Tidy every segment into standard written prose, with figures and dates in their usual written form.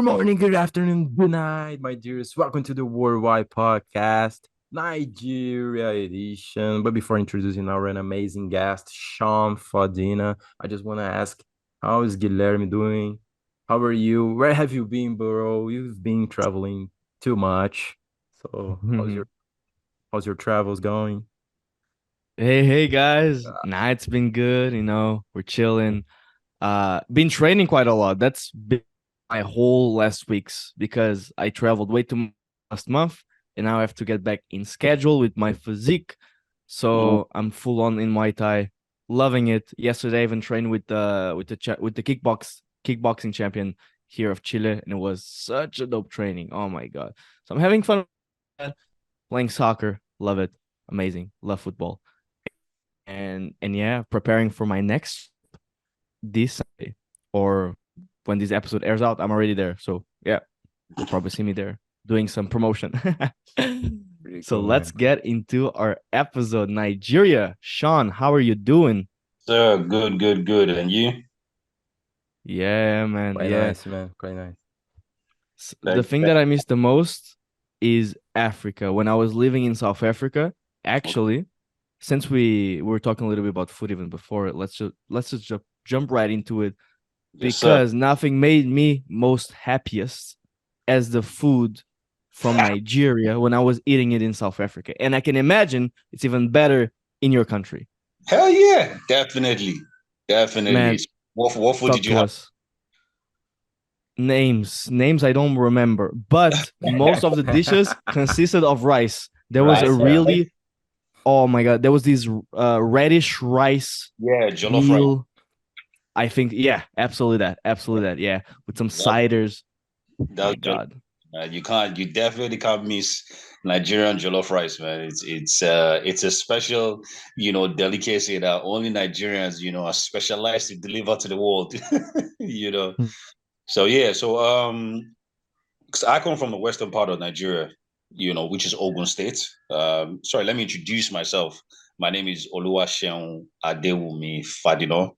Good morning, good afternoon, good night, my dears. Welcome to the Worldwide Podcast, Nigeria edition. But before introducing our amazing guest, Sean Fadina, I just want to ask, how is Guilherme doing? How are you? Where have you been, bro? You've been traveling too much. So, how's your Mhm. how's your travels going? Hey guys. Uh, Nah, it's been good, we're chilling. Been training quite a lot. That's been my whole last weeks because I traveled way too much last month and now I have to get back in schedule with my physique. Mm. So I'm full on in Muay Thai, loving it. Yesterday I even trained with the kickboxing champion here of Chile, and it was such a dope training. Oh my god. So I'm having fun playing soccer. Love it. Amazing. Love football. And yeah, preparing for my next this Sunday, or when this episode airs out, I'm already there. So yeah, you'll probably see me there doing some promotion. Pretty So cool, let's man. get into our episode. Nigeria. Sean, how are you doing? Sir, good. And you? Yeah, man. Quite Yeah. nice, man. Quite nice. The Thank, thing thank that I miss the most is Africa. When I was living in South Africa, actually, since we were talking a little bit about food even before, let's just jump right into it, Yes, sir. because nothing made me most happiest as the food from Nigeria when I was eating it in South Africa. And I can imagine it's even better in your country. Hell yeah, definitely. Definitely. Man, What food talk did you to have? us. Names I don't remember, but most of the dishes consisted of rice. There was a Rice, Yeah. right? really, oh my god, there was this reddish rice Yeah, jollof rice. meal. I think, yeah, absolutely that, yeah, with some That, ciders. My that jollof, god. you definitely can't miss Nigerian jollof rice, man. It's a special, delicacy that only Nigerians, are specialized to deliver to the world. you know. So yeah, because I come from the western part of Nigeria, which is Ogun State. Sorry, let me introduce myself. My name is Oluwaseun Adewumi Fadino.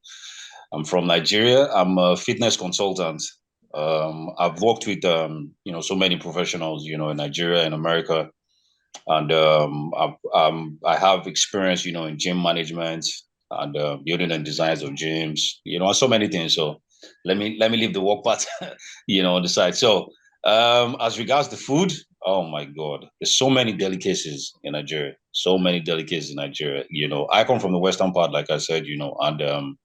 I'm from Nigeria. I'm a fitness consultant. I've worked with so many professionals, in Nigeria and America, and I have experience, in gym management and building and designs of gyms, and so many things. So let me leave the work part, on the side. So as regards to food, oh my God, there's so many delicacies in Nigeria. So many delicacies in Nigeria. I come from the western part, like I said, and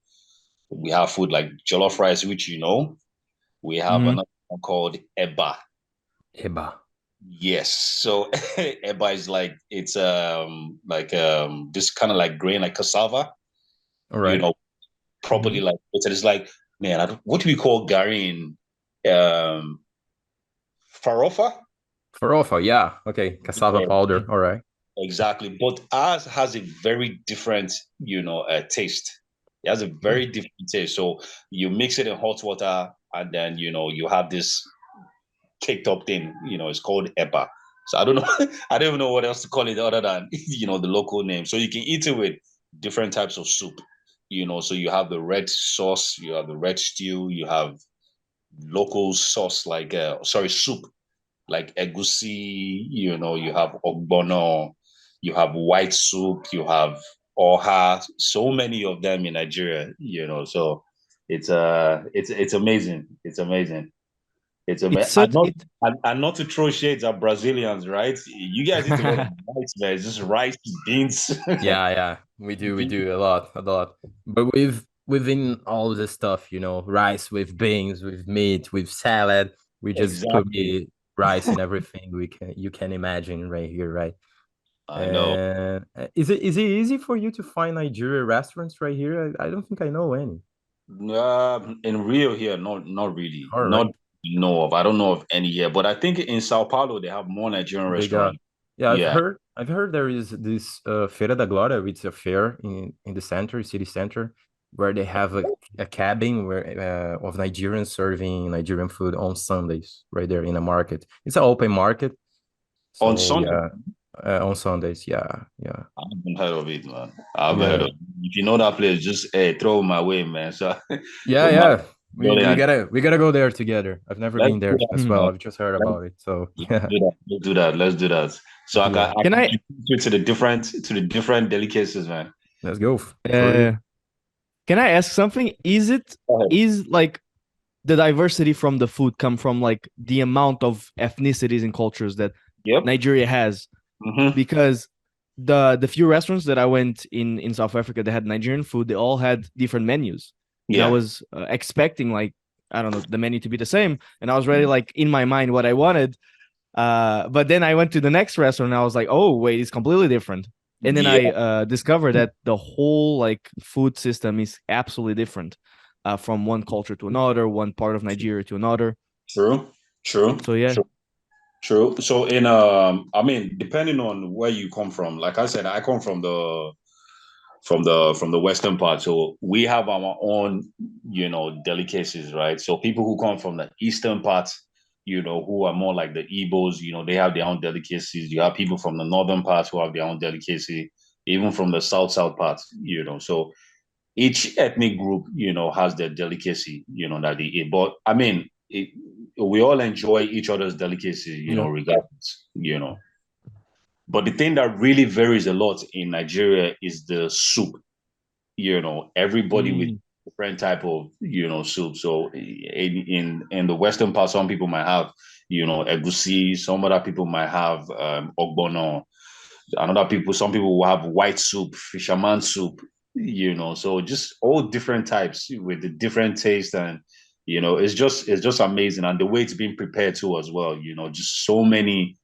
we have food like jollof rice, which we have Mhm. another one called eba. Eba. Yes. So eba is like it's this kind of like grain like cassava, All you right. know, Mm-hmm. properly like it's like, man, what do we call gari in farofa? Farofa, yeah. Okay. Cassava Yeah, powder. All right. exactly. But ours has a very different, taste. It has a Hmm. very different taste. So you mix it in hot water and then you have this caked up thing, it's called eba. So I don't know, I don't even know what else to call it other than the local name. So you can eat it with different types of soup. So you have the red sauce, you have the red stew, you have local sauce like sorry, soup like egusi, you have ogbono, you have white soup, you have oha, so many of them in Nigeria, so it's amazing. It's amazing. It's It's amazing. such it And not to throw shades at Brazilians, right? You guys eat a lot of rice, man. It's just rice, beans. Yeah, yeah. We do a lot. But within all the stuff, rice with beans, with meat, with salad, we just put Exactly. the rice in everything you can imagine right here, right? I know. And is it easy for you to find Nigeria restaurants right here? I don't think I know any. In Rio here, not really. All Not right. know of. I don't know of any here, but I think in Sao Paulo they have more Nigerian They got restaurants. Yeah, I've Yeah. heard I've heard there is this Feira da Glória, which is a fair in the center, city center, where they have a cabin where of Nigerians serving Nigerian food on Sundays, right there in a market. It's an open market. On So Sunday, yeah, on Sundays, yeah, yeah, I haven't heard of it, man. I haven't heard yeah, of it. If you know that place, just throw my way, man. So yeah, put my yeah. We we Brilliant. gotta we gotta go there together. I've never Let's been do there that. as Hmm. well. Man. I've just heard Let's about it. So let's yeah, do that. Let's do that. Let's do that. So yeah. I Can can I introduce you to the different delicacies, man. Let's go for real. uh can I ask something? Go ahead. Is like the diversity from the food come from like the amount of ethnicities and cultures that Yep. Nigeria has? Mm-hmm. Because the few restaurants that I went in South Africa that had Nigerian food, they all had different menus, and I Yeah. was expecting like I don't know the menu to be the same, and I was ready like in my mind what I wanted. But then I went to the next restaurant and I was like, oh wait, it's completely different. And then Yeah. I discovered that the whole like food system is absolutely different from one culture to another, one part of Nigeria to another. True. True. So yeah. True. True. So in I mean, depending on where you come from, like I said, I come from the western part. So we have our own, delicacies, right? So people who come from the eastern part, who are more like the Igbos, they have their own delicacies. You have people from the northern part who have their own delicacy, even from the south part, So each ethnic group, has their delicacy, that they eat. But I mean, we all enjoy each other's delicacy, Yeah. regardless. But the thing that really varies a lot in Nigeria is the soup. Everybody with Mm, different type of soup. So in the western part, some people might have egusi. Some other people might have ogbono. Some people will have white soup, fisherman soup. So just all different types with the different taste, and it's just amazing, and the way it's being prepared too as well. Just so many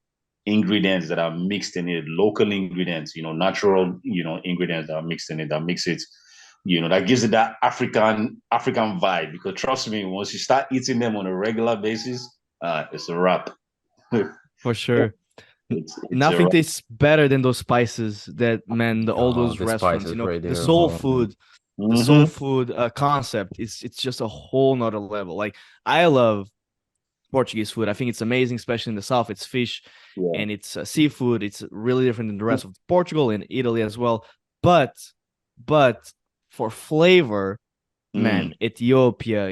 ingredients that are mixed in it, local ingredients, natural, ingredients that are mixed in it, that makes it, that gives it that African vibe. Because trust me, once you start eating them on a regular basis, it's a wrap. for sure. It's a Nothing wrap. tastes better than those spices that man all Oh, those the restaurants, spices right the there. soul Oh, food, the soul Mm-hmm. food concept. It's just a whole nother level. Like I love Portuguese food. I think it's amazing, especially in the south. It's fish Yeah. and it's seafood. It's really different than the rest of Portugal and Italy as well. But for flavor, Mm. man, Ethiopia,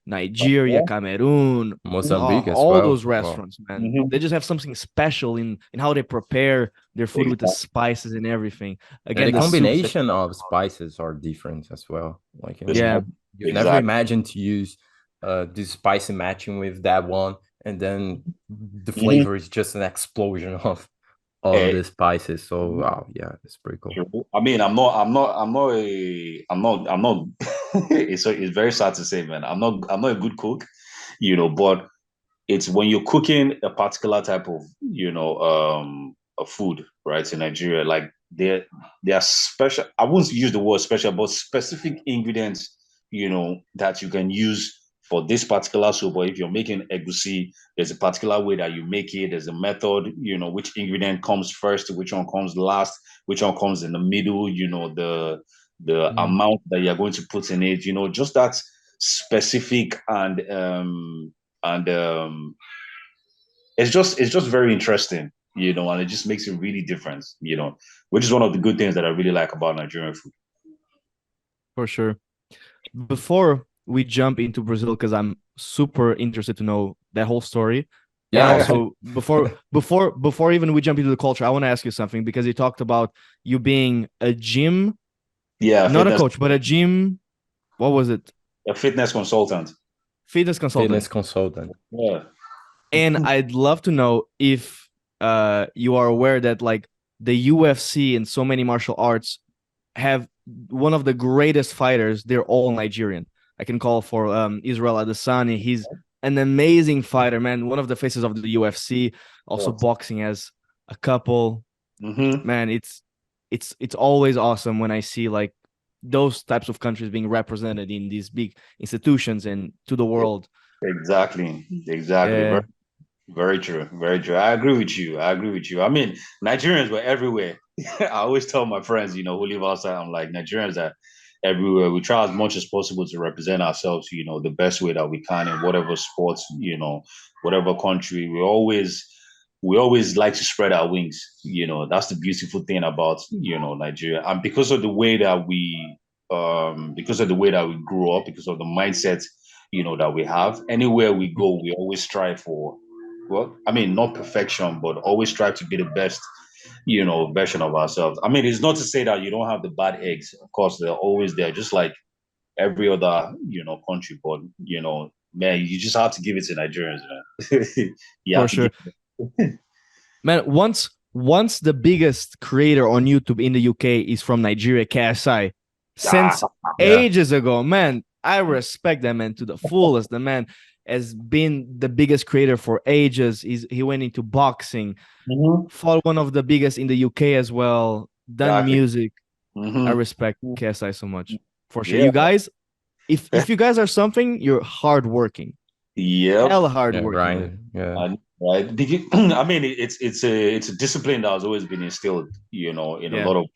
Nigeria, Cameroon, Mozambique as all well. those Wow. restaurants, man, Mm-hmm. they just have something special in how they prepare their food with the Exactly. spices and everything. And Again, the the soups that, combination of spices are different as well. Like, This- yeah, you've never exactly. imagined to use this spicy matching with that one, and then the Mm-hmm. flavor is just an explosion of the spices. So wow, yeah, it's pretty cool. True. I mean, I'm not. It's very sad to say, man. I'm not a good cook, but it's when you're cooking a particular type of, of food, right, in Nigeria, like there are special. I won't use the word special, but specific ingredients, that you can use for this particular soup. Or if you're making egusi, there's a particular way that you make it. There's a method, which ingredient comes first, which one comes last, which one comes in the middle. The mm, amount that you're going to put in it. Just that specific, and it's just very interesting, and it just makes it really different, which is one of the good things that I really like about Nigerian food. for sure. Before we jump into Brazil, because I'm super interested to know that whole story. And Yeah, yeah. also before even we jump into the culture, I want to ask you something because you talked about you being a gym, Yeah, not a coach, but a gym. What was it? a fitness consultant. Fitness consultant. Fitness consultant. Yeah. And I'd love to know if you are aware that like the UFC and so many martial arts have one of the greatest fighters. They're all Nigerian. I can call for Israel Adesanya. He's an amazing fighter, man. One of the faces of the UFC. Also boxing as a couple. Mm-hmm. Man, it's always awesome when I see like those types of countries being represented in these big institutions and to the world. Exactly. Exactly. Yeah. Very true. Very true. I agree with you. I mean, Nigerians were everywhere. I always tell my friends, who live outside, I'm like, Nigerians are everywhere. We try as much as possible to represent ourselves, the best way that we can in whatever sports, whatever country. We always like to spread our wings. That's the beautiful thing about, Nigeria. And because of the way that we grew up, because of the mindset, that we have. Anywhere we go, we always strive for, well, I mean, not perfection, but always strive to be the best, version of ourselves. I mean, it's not to say that you don't have the bad eggs. Of course, they're always there, just like every other, country. But, man, you just have to give it to Nigerians, man. You For have to give sure. Man, once the biggest creator on YouTube in the UK is from Nigeria, KSI, ah, since Yeah. ages ago, man, I respect that man to the fullest. The man has been the biggest creator for ages. He went into boxing, fought one of the biggest in the UK as well, done exactly. music. I Mm-hmm. respect KSI so much. For sure. Yeah. You guys, if you guys are something, you're hardworking. Yep. Hella Yeah, hardworking, right. man. Yeah. And right. I mean, it's a discipline that has always been instilled, in a Yeah. lot of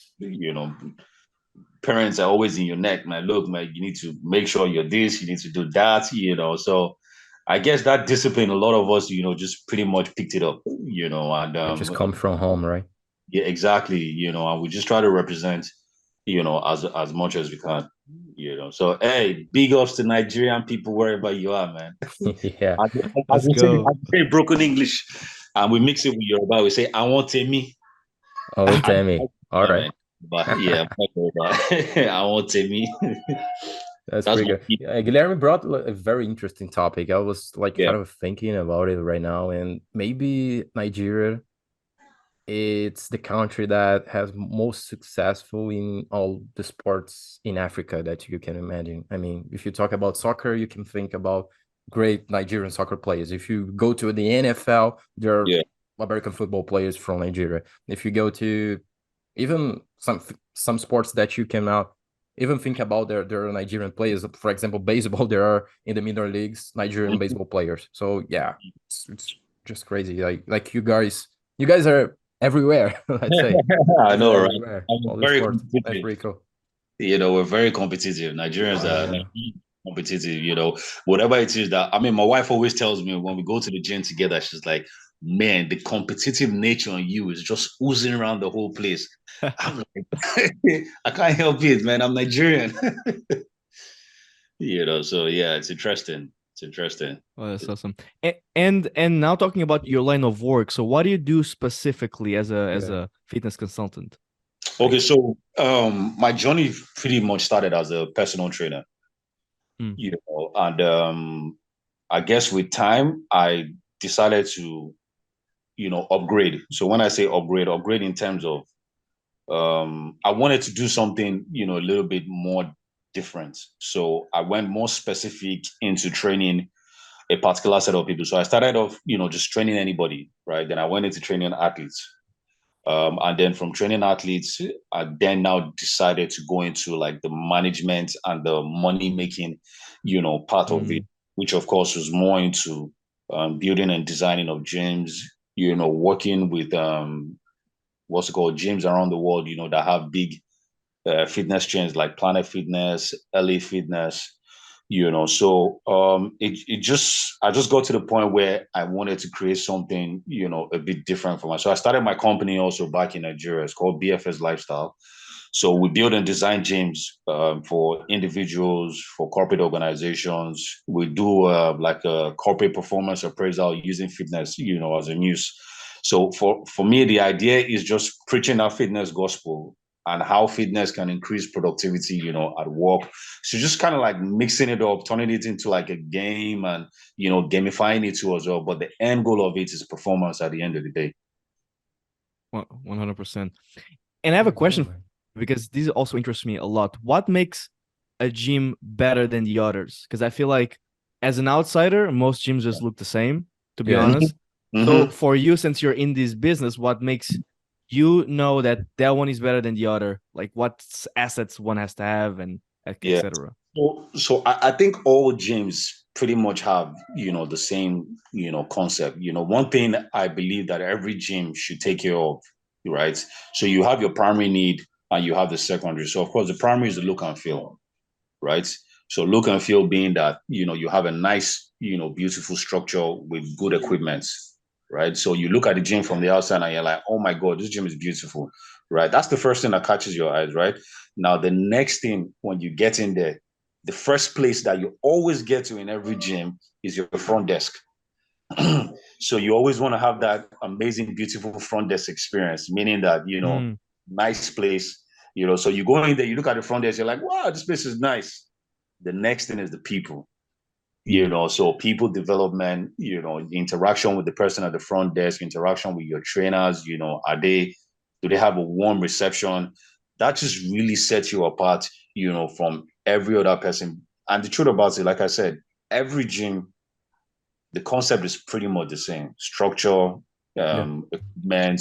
parents are always in your neck, man. Look, man, you need to make sure you're this, you need to do that. So I guess that discipline, a lot of us, just pretty much picked it up, and It just come from home, right? yeah, exactly, and we just try to represent, as much as we can, So hey, big ups to Nigerian people wherever you are, man. Yeah. As Let's go. we say broken English, and we mix it with Yoruba, we say I want me. Oh, Tammy. All Yeah, right. man. But yeah, I want me. That's That's pretty what good. Yeah, Guilherme brought a very interesting topic. I was like yeah. kind of thinking about it right now, and maybe Nigeria, it's the country that has most successful in all the sports in Africa that you can imagine. I mean, if you talk about soccer, you can think about great Nigerian soccer players. If you go to the NFL, there are Yeah. American football players from Nigeria. If you go to even some sports that you cannot even think about, there are Nigerian players. For example, baseball, there are in the minor leagues Nigerian baseball players. So yeah, it's just crazy. Like you guys are everywhere. Let's say you I guys are know, right? everywhere. I'm All the very sports. That's competitive. pretty cool. We're very competitive. Nigerians are Yeah. competitive, whatever it is that, I mean, my wife always tells me when we go to the gym together, she's like, man, the competitive nature on you is just oozing around the whole place. I'm like, I can't help it, man. I'm Nigerian. So yeah, it's interesting. It's interesting. Oh, that's awesome. And now talking about your line of work. So what do you do specifically as Yeah. a fitness consultant? Okay, so my journey pretty much started as a personal trainer, Mm. and I guess with time I decided to, upgrade. So when I say upgrade in terms of I wanted to do something, a little bit more different. So I went more specific into training a particular set of people. So I started off, just training anybody, right? Then I went into training athletes. And then from training athletes, I then now decided to go into like the management and the money making, part of it, Mm. which of course was more into building and designing of gyms, working with what's it called, gyms around the world, that have big fitness chains like Planet Fitness, LA Fitness, So it just I just got to the point where I wanted to create something, a bit different for myself. So I started my company also back in Nigeria. It's called BFS Lifestyle. So we build and design gyms for individuals, for corporate organizations. We do like a corporate performance appraisal using fitness, as a muse. So for me, the idea is just preaching that fitness gospel and how fitness can increase productivity, at work. So just kind of like mixing it up, turning it into like a game and, gamifying it too as well. But the end goal of it is performance at the end of the day. 100%. And I have a Pretty cool, question man. because this also interests me a lot. What makes a gym better than the others? Because I feel like as an outsider, most gyms just look the same, to be Yeah. honest. So Mm-hmm. for you, since you're in this business, what makes you know that that one is better than the other? Like what assets one has to have and Yeah. etc. So I think all gyms pretty much have, the same, concept. One thing I believe that every gym should take care of, right? So you have your primary need and you have the secondary. So of course the primary is the look and feel, right? So look and feel being that, you have a nice, beautiful structure with good equipment, right? So you look at the gym from the outside and you're like, oh my God, this gym is beautiful, right? That's the first thing that catches your eyes, right? Now, the next thing when you get in there, the first place that you always get to in every gym is your front desk. So you always want to have that amazing, beautiful front desk experience, meaning that, Mm, nice place, so you go in there, you look at the front desk, you're like, wow, this place is nice. The next thing is the people, so people development, interaction with the person at the front desk, interaction with your trainers, do they have a warm reception? That just really sets you apart, from every other person. And the truth about it, like I said, every gym, the concept is pretty much the same. Structure, yeah. equipment,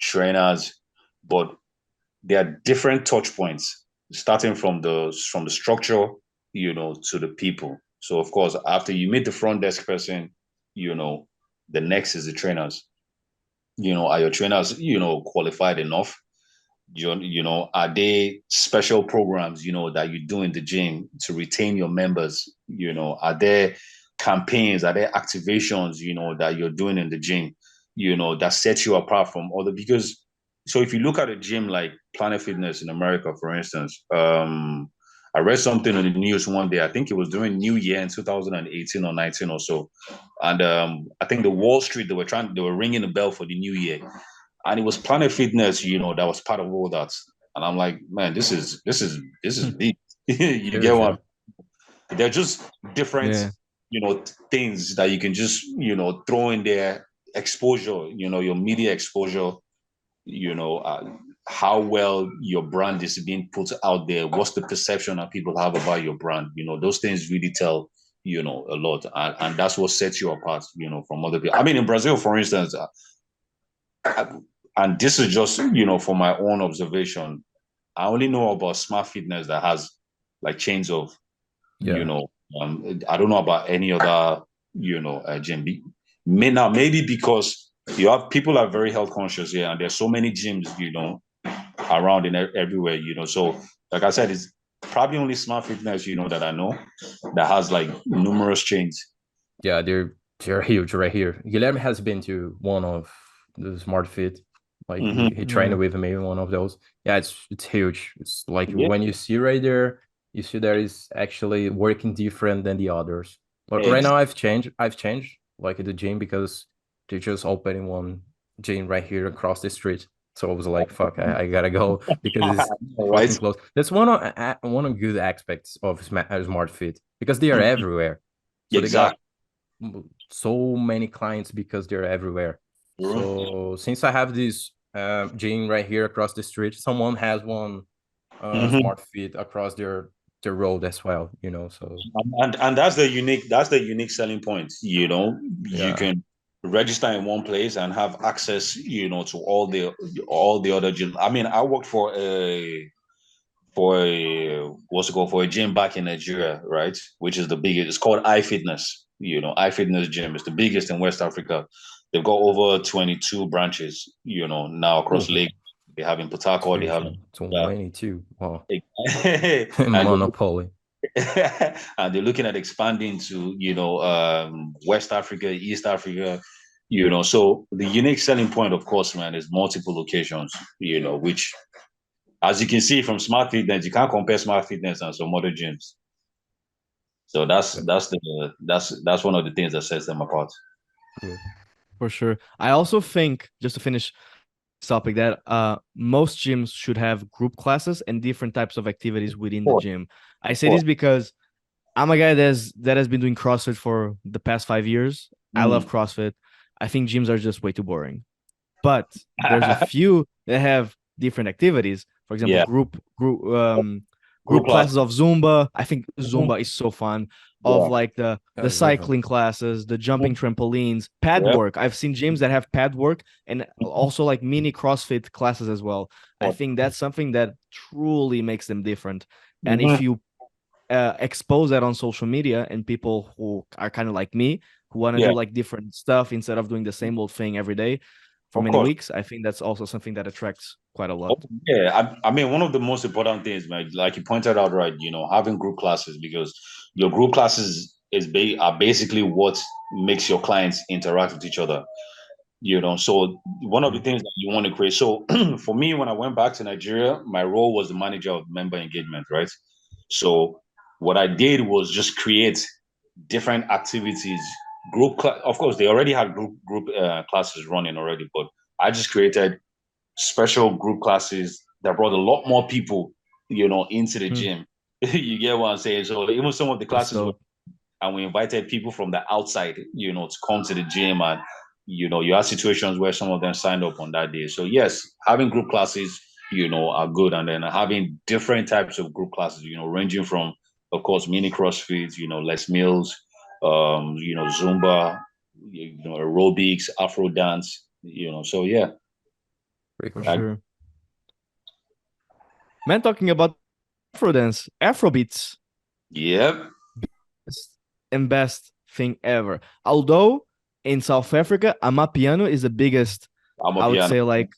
trainers, but there are different touch points, starting from the structure, to the people. So of course, after you meet the front desk person, the next is the trainers. Are your trainers, qualified enough? Are they special programs, that you do in the gym to retain your members? Are there campaigns, are there activations, that you're doing in the gym, that sets you apart from other? Because so if you look at a gym like Planet Fitness in America, for instance, I read something on the news one day. I think it was during New Year in 2018 or 19 or so. And I think the Wall Street, they were ringing the bell for the new year, and it was Planet Fitness, that was part of all that. And I'm like, man, this is big. You get Huge, yeah. one. They're just different, Yeah. things that you can just, throw in there. Exposure, your media exposure, you know, uh, how well your brand is being put out there. What's the perception that people have about your brand? Those things really tell, a lot. And that's what sets you apart, from other people. I mean, in Brazil, for instance, and this is just for my own observation, I only know about Smart Fitness that has like chains of, you Yeah. know I don't know about any other gym. Maybe because you have people are very health conscious here, and there's so many gyms around in everywhere, so like I said, it's probably only Smart Fitness that I know that has like numerous chains. Yeah, they're huge right here. Guilherme has been to one of the Smart Fit. Like he Yeah. trained with me in one of those. Yeah, it's huge. It's like Yeah, when you see right there, you see that is actually working different than the others. But right now exactly. I've changed like the gym because they're just opening one gym right here across the street. So I was like, fuck, I gotta go because it's fucking Right. close. That's one of good aspects of Smart Fit because they are everywhere. So they got Exactly. so many clients because they're everywhere. So since I have this gym right here across the street, someone has one Mm-hmm. smart fit across their road as well, So And that's the unique selling point. You yeah, can register in one place and have access, to all the other gyms. I mean, I worked for a what's it called, for a gym back in Nigeria, right? Which is the biggest. It's called iFitness. iFitness gym is the biggest in West Africa. They've got over 22 branches, now across oh, Lagos. They have in Port it's Harcourt, they huge, have yeah. 22. Wow. and Monopoly. and they're looking at expanding to West Africa, East Africa, so the unique selling point, of course, man, is multiple locations, which, as you can see from Smart Fitness, you can't compare Smart Fitness and some other gyms. So that's Yeah, that's the that's one of the things that sets them apart. yeah. For sure. I also think, just to finish this topic, that most gyms should have group classes and different types of activities within the Of gym. I say course. this because I'm a guy that has been doing CrossFit for the past 5 years. I love Mm. CrossFit. I think gyms are just way too boring. But there's a few that have different activities. For example, Yeah, group group class. classes of Zumba. I think Mhm. Zumba is so fun. Of Yeah, like the That's very fun. cycling classes, the jumping mhm. trampolines, pad Yeah. work. I've seen gyms that have pad work and Mhm. also like mini CrossFit classes as well. I think that's something that truly makes them different. And if Mhm. you expose that on social media and people who are kind of like me who want to Yeah, do like different stuff instead of doing the same old thing every day for of many course. weeks, I think that's also something that attracts quite a Oh, lot. yeah, I mean, one of the most important things, like you pointed out, right? Having group classes, because your group classes are basically what makes your clients interact with each other. So one of the Yeah. things that you want to create. So for me, when I went back to Nigeria, my role was the manager of member engagement, right? So what I did was just create different activities. Of course, they already had group classes running already, but I just created special group classes that brought a lot more people, into the Hmm. gym. You get what I'm saying? So even some of the That's classes were, dope. and we invited people from the outside, to come to the gym, and you had situations where some of them signed up on that day. So yes, having group classes, are good, and then having different types of group classes, ranging from, of course, mini CrossFit, Les Mills, Zumba, aerobics, Afro dance, So yeah, Pretty For cool. I, sure. Man, talking about Afro dance, Afro beats, yep, and best thing ever. Although in South Africa, Amapiano is the biggest, I'm a I would piano. say, like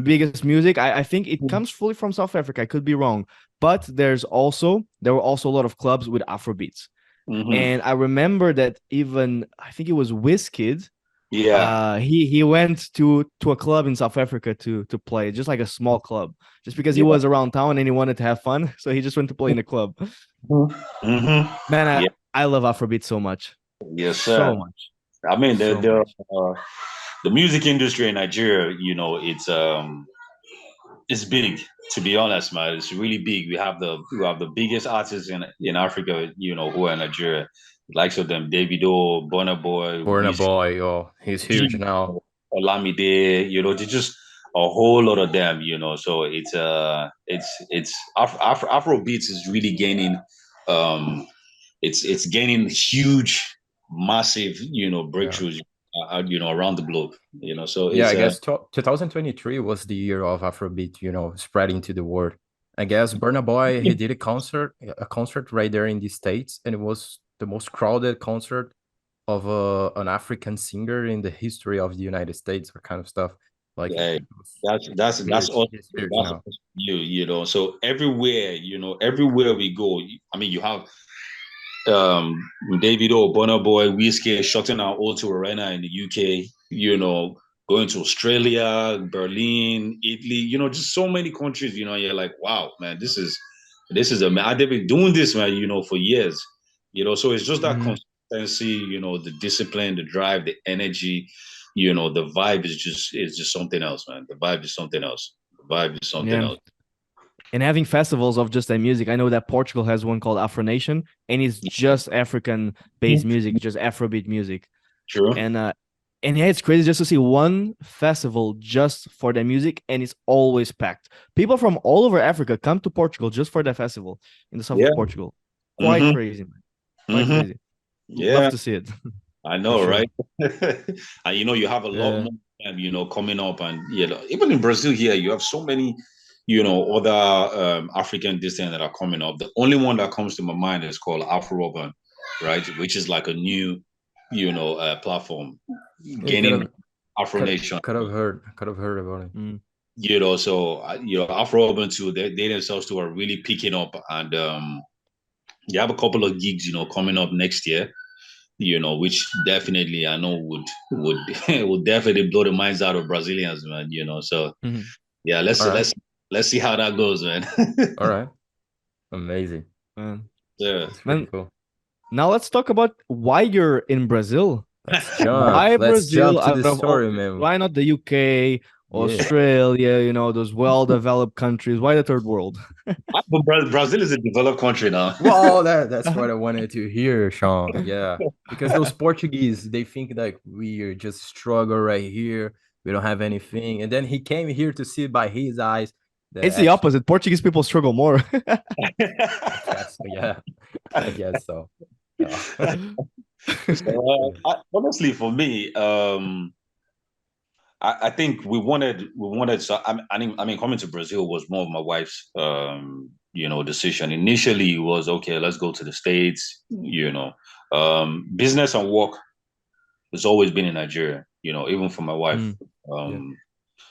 biggest music. I think it comes fully from South Africa. I could be wrong, but there were also a lot of clubs with Afro beats. Mm-hmm. And I remember that even I think it was Wizkid. Yeah, He went to a club in South Africa to play, just like a small club, just because he yeah. was around town and he wanted to have fun. So he just went to play in a club. Mm-hmm. Man, Yeah, I love Afrobeat so much, yes, sir. so much, I mean, so much. the music industry in Nigeria, it's big. To be honest, man, it's really big. We have the biggest artists in Africa, who are in Nigeria, likes of them, Davido, Burna Boy, Burna Wiz, Boy, oh, he's huge now. Olamide, they're just a whole lot of them, So it's Afro beats is really gaining, um, it's gaining huge, massive, Yeah. breakthroughs, around the globe, So Yeah, it's I guess 2023 was the year of Afrobeat, spreading to the world. I guess Burna Boy, he did a concert right there in the States, and it was the most crowded concert of an African singer in the history of the United States, or kind of stuff. Like yeah, that's huge. also He's huge that's now. also So everywhere we go, I mean, you have um Davido, Burna Boy, Whiskey shutting our O2 Arena in the UK, going to Australia, Berlin, Italy, just so many countries, you're like, wow, man, this is a they've been doing this, man, for years. So it's just that Mhm. consistency, the discipline, the drive, the energy, the vibe is just something else, man. The vibe is something else. The vibe is something Yeah, else. and having festivals of just that music. I know that Portugal has one called Afro Nation, and it's just African based music, just Afrobeat music. True. And yeah, it's crazy just to see one festival just for the music, and it's always packed. People from all over Africa come to Portugal just for that festival in the south Yeah. of Portugal. Quite Mm-hmm. crazy, man. Quite Mm-hmm. crazy. Love Yeah. to see it. I For know, sure. right? And you have a lot Yeah. more coming up, and even in Brazil here, you have so many, other African disciplines that are coming up. The only one that comes to my mind is called Afro Urban, right? Which is like a new, platform Yeah, gaining Afro Nation. could have heard about it. Mm. So Afro Urban too. They themselves too are really picking up, and they have a couple of gigs, coming up next year, which definitely I know would would definitely blow the minds out of Brazilians, man. So Mhm. yeah, All right, let's see how that goes, man. all right, amazing. Man. Yeah. That's pretty Man, cool. now let's talk about why you're in Brazil. Let's jump. Why Let's Brazil jump to out the of all? story, man. Why not the UK, Yeah. Australia? Those well-developed countries. Why the third world? But Brazil is a developed country now. Well, that's what I wanted to hear, Sean. Yeah, because those Portuguese, they think like we are just struggle right here. We don't have anything, and then he came here to see by his eyes that It's the actually, opposite. Portuguese people struggle more. I guess, so, yeah, I guess so. Yeah. So honestly, for me, I think we wanted. So I mean, coming to Brazil was more of my wife's decision. Initially, it was okay. Let's go to the States. Business and work has always been in Nigeria. Even for my wife. Mm, yeah. Um,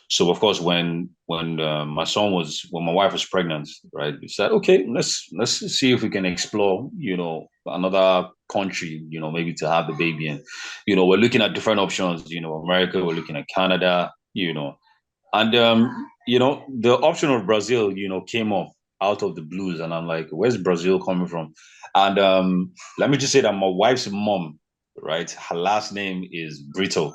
so of course, when my wife was pregnant, right? We said, okay, let's see if we can explore, another country, maybe to have the baby in. We're looking at different options. America, we're looking at Canada, and the option of Brazil, came up. out of the blues, and I'm like, where's Brazil coming from? And let me just say that my wife's mom, right? Her last name is Brito.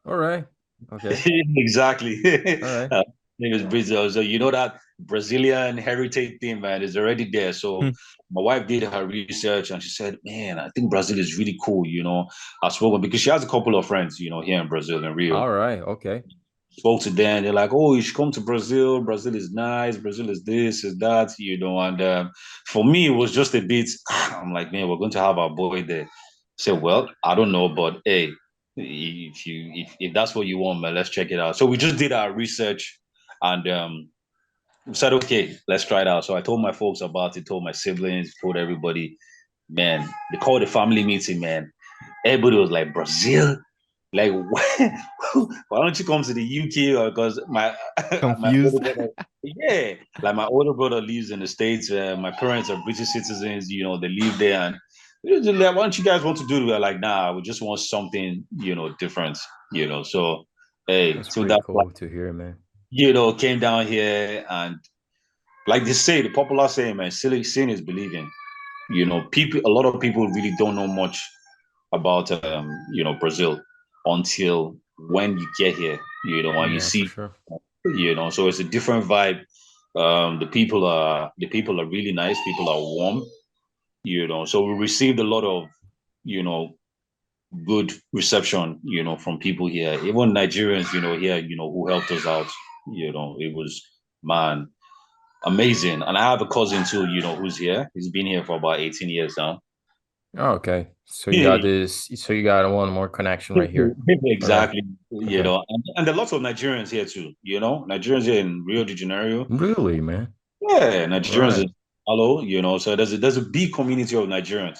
All right. Okay. Exactly. All right. Name is Brazil. So you know that Brazilian heritage thing, man, is already there. So Hmm. my wife did her research and she said, man, I think Brazil is really cool, I spoke because she has a couple of friends, here in Brazil, in Rio. All right. Okay. Spoke to them. They're like, oh, you should come to Brazil. Brazil is nice. Brazil is this, is that. And for me, it was just a bit, I'm like, man, we're going to have our boy there. Say, well, I don't know, but hey, if that's what you want, man, let's check it out. So we just did our research and we said, okay, let's try it out. So I told my folks about it, told my siblings, told everybody, man, they called a family meeting, man. Everybody was like, Brazil? Like, why don't you come to the UK? Or because my older Confused. brother, yeah, like my older brother lives in the States. My parents are British citizens. They live there, and like, why don't you guys want to do it? We're like, nah, we just want something, different. So hey, That's so pretty that's why cool to hear, man. came down here, and like they say, the popular saying, man, seeing is believing. A lot of people really don't know much about Brazil until when you get here, and you Yeah, for see, sure. so it's a different vibe. The people are really nice. People are warm, So we received a lot of you know good reception, from people here, even Nigerians, here, who helped us out. It was, man, amazing. And I have a cousin too, who's here. He's been here for about 18 years now. Oh, okay. So you got this. So you got one more connection right here. All right. Exactly. Okay. And there are lots of Nigerians here too, Nigerians here in Rio de Janeiro. Really, man. Yeah, All Nigerians right. in Hello, so there's a big community of Nigerians,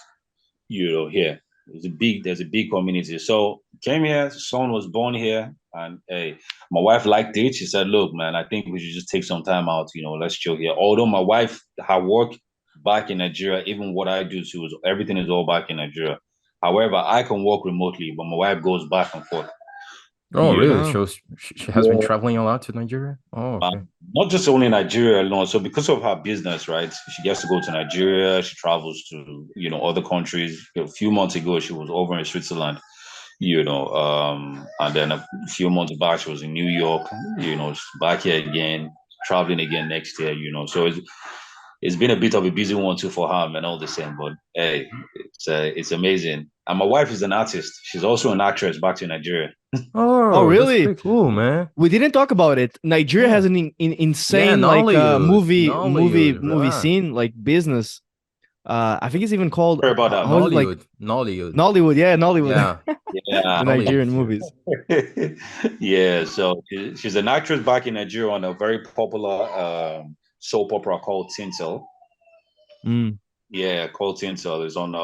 here. There's a big community. So came here, son was born here, and hey, my wife liked it. She said, look, man, I think we should just take some time out, let's chill here. Although my wife, her work back in Nigeria, even what I do too, everything is all back in Nigeria. However, I can work remotely, but my wife goes back and forth. Oh, You really? Oh, She has been know, traveling a lot to Nigeria. Oh, uh, okay. not just only Nigeria alone. So because of her business, right, she gets to go to Nigeria. She travels to other countries. A few months ago, she was over in Switzerland. And then a few months back, she was in New York. She's back here again, traveling again next year. So it's been a bit of a busy one too for her, and all the same. But hey, it's amazing. And my wife is an artist. She's also an actress back in Nigeria. oh, Oh, that's really? pretty cool, man. We didn't talk about it. Nigeria Yeah. has an Yeah, insane like Nollywood. Nollywood. movie Right. scene, like business. I think it's even called, Sorry about that. how is it, like Nollywood. Nollywood. Nollywood? Yeah, Nollywood. Yeah. Yeah. The Nollywood Nigerian here. movies. Yeah, so she's an actress back in Nigeria on a very popular soap opera called Tinsel. Mm. Yeah, called Tinsel is on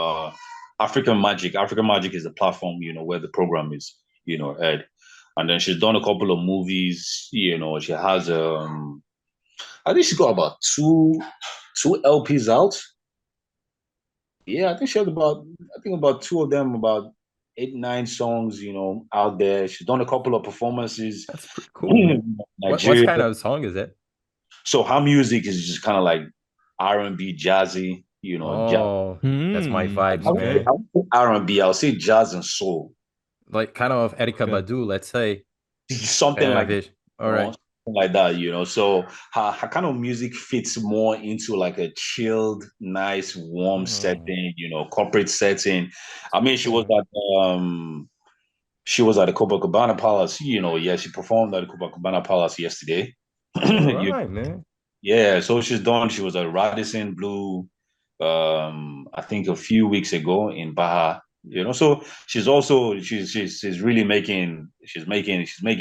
African Magic. African Magic is the platform, where the program is, aired. And then she's done a couple of movies. She has I think she's got about two LPs out. Yeah, I think she has about two of them, about 8, 9 songs, out there. She's done a couple of performances That's pretty cool, man. in What Nigeria. kind of song is it? So her music is just kind of like R&B, jazzy, jazz. Oh, that's my Hmm. vibes, Okay. man. R&B. I'll say jazz and soul, Like kind of Erika Okay. Badu, let's say. something Kind like of it. All right. something like that. So her kind of music fits more into like a chilled, nice, warm Oh, setting, corporate setting. I mean, she all was right. at the Copacabana Palace. Yeah, she performed at the Copacabana Palace yesterday. All right, man. Yeah, so she was at Radisson Blue, I think a few weeks ago in Baja. So she's really making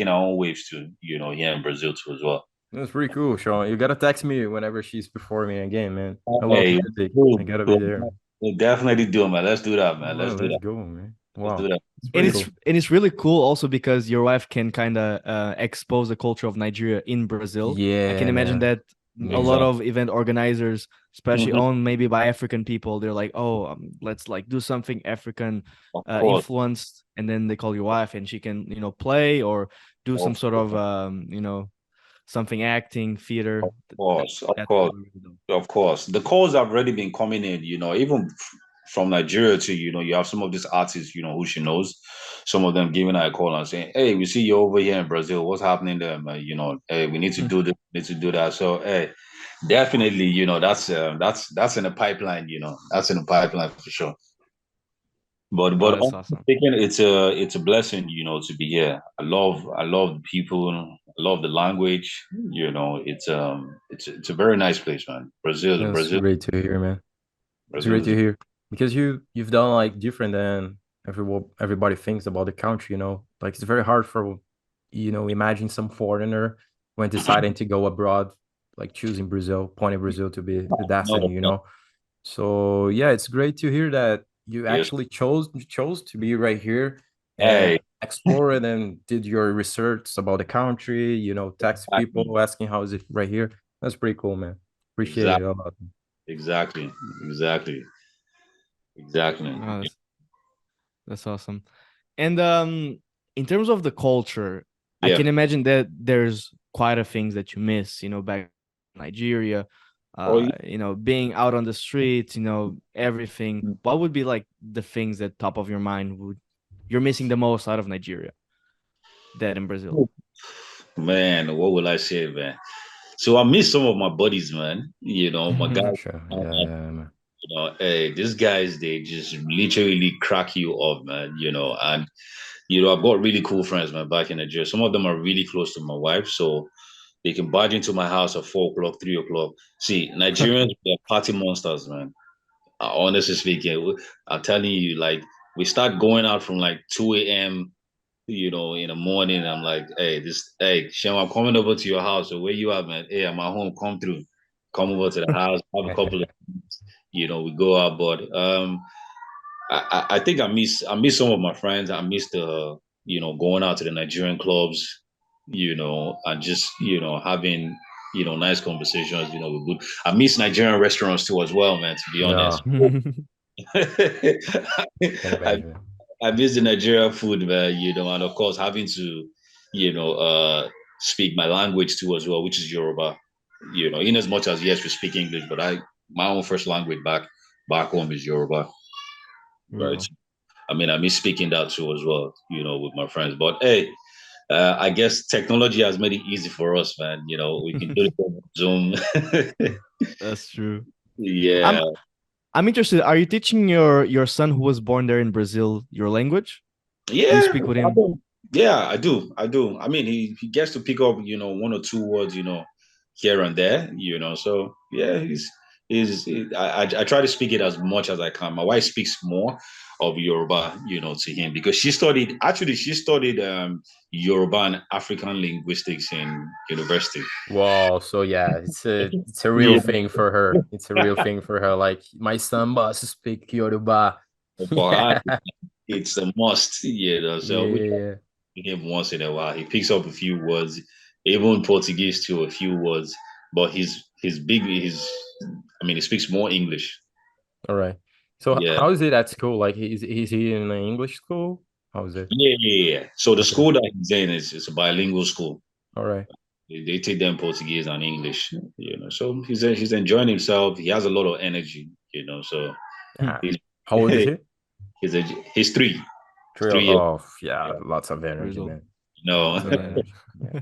her own waves too, here in Brazil too as well. That's pretty cool, Sean. You gotta text me whenever she's performing again, man. I love Hey, music. I cool, gotta be cool. there. We'll definitely do it, man. Let's do that, man. Well, Let's do let's that. go, man. Let's do Wow. that. It's And pretty cool. it's really cool also because your wife can kind of expose the culture of Nigeria in Brazil. I can Yeah, imagine man. that a Yeah. lot Exactly. of event organizers, especially Mhm. owned maybe by African people, they're like, "Oh, let's like do something African Of course. influenced," and then they call your wife and she can play or do some Of sort of course. something acting, theater. Of course, of That's course. really, really dope. Of course, the calls have already been coming in, even from Nigeria to, you have some of these artists, who she knows, some of them giving her a call and saying, hey, we see you over here in Brazil. What's happening there, man? Hey, we need to do this, need to do that. So, hey, definitely, that's in the pipeline, that's in the pipeline for sure. But Oh, that's honestly awesome. speaking, it's a blessing, to be here. I love the people, I love the language, it's a very nice place, man. That's Brazil. great to hear, man. It's Brazil great is to hear because you've done like different than everybody thinks about the country. Like it's very hard for imagine some foreigner when deciding to go abroad, like choosing Brazil, pointing Brazil to be the no, destiny. no. So yeah, it's great to hear that you Yes. actually chose to be right here and Hey, explore it and did your research about the country. Text exactly, people asking how is it right here. That's pretty cool, man. Appreciate it exactly, a lot. exactly, exactly, exactly. No, that's awesome. And in terms of the culture, I Yeah. can imagine that there's quite a things that you miss, back in Nigeria, Oh, yeah. being out on the streets, everything. What would be like the things that top of your mind would you're missing the most out of Nigeria that in Brazil? Man, what will I say, man? So I miss some of my buddies, man. My guys. Sure. Yeah, man. Hey, these guys, they just literally crack you up, man. And I've got really cool friends, man, back in Nigeria. Some of them are really close to my wife, so they can barge into my house at 4 o'clock, 3 o'clock. See, Nigerians, they're party monsters, man. Honestly speaking, I'm telling you, like, we start going out from like 2 a.m., in the morning. I'm like, hey, Shem, I'm coming over to your house. So where you at, man? Hey, I'm at home. Come through. Come over to the house. Have a couple of, we go out. But I think I miss some of my friends. I miss the, going out to the Nigerian clubs, and just, having, nice conversations, with good. I miss Nigerian restaurants too as well, man, to be honest. Yeah, can I, imagine. I miss the Nigerian food, man, and of course having to, speak my language too as well, which is Yoruba. In as much as yes, we speak English, but my own first language back home is Yoruba. Right. Bro. I mean, I miss speaking that too as well, with my friends. But hey, I guess technology has made it easy for us, man. We can do it on Zoom. That's true. I'm Yeah. I'm interested. Are you teaching your son who was born there in Brazil your language? Do you Yeah, speak with I him? do. Yeah, I do. I do. I mean, he gets to pick up, one or two words, here and there, So yeah, I try to speak it as much as I can. My wife speaks more of Yoruba, to him because she studied Yoruba and African linguistics in university. Wow, so yeah, it's a real Yeah, thing for her. It's a real thing for her. Like my son must speak Yoruba. but Yeah, it's a must, So we yeah. him once in a while. He picks up a few words, even Portuguese too, a few words. But he's big. I mean, he speaks more English. All right. So Yeah, how is it at school? Like, is he in an English school? How is it? yeah. So the Okay. school that he's in is a bilingual school. All right. They take them Portuguese and English. So he's enjoying himself. He has a lot of energy. So Yeah. he's How old is he? he's a, he's 3, Three. 3 years. Oh, yeah, Yeah. lots of energy, Brazil. man. No. Lots of Yeah, energy. Yeah.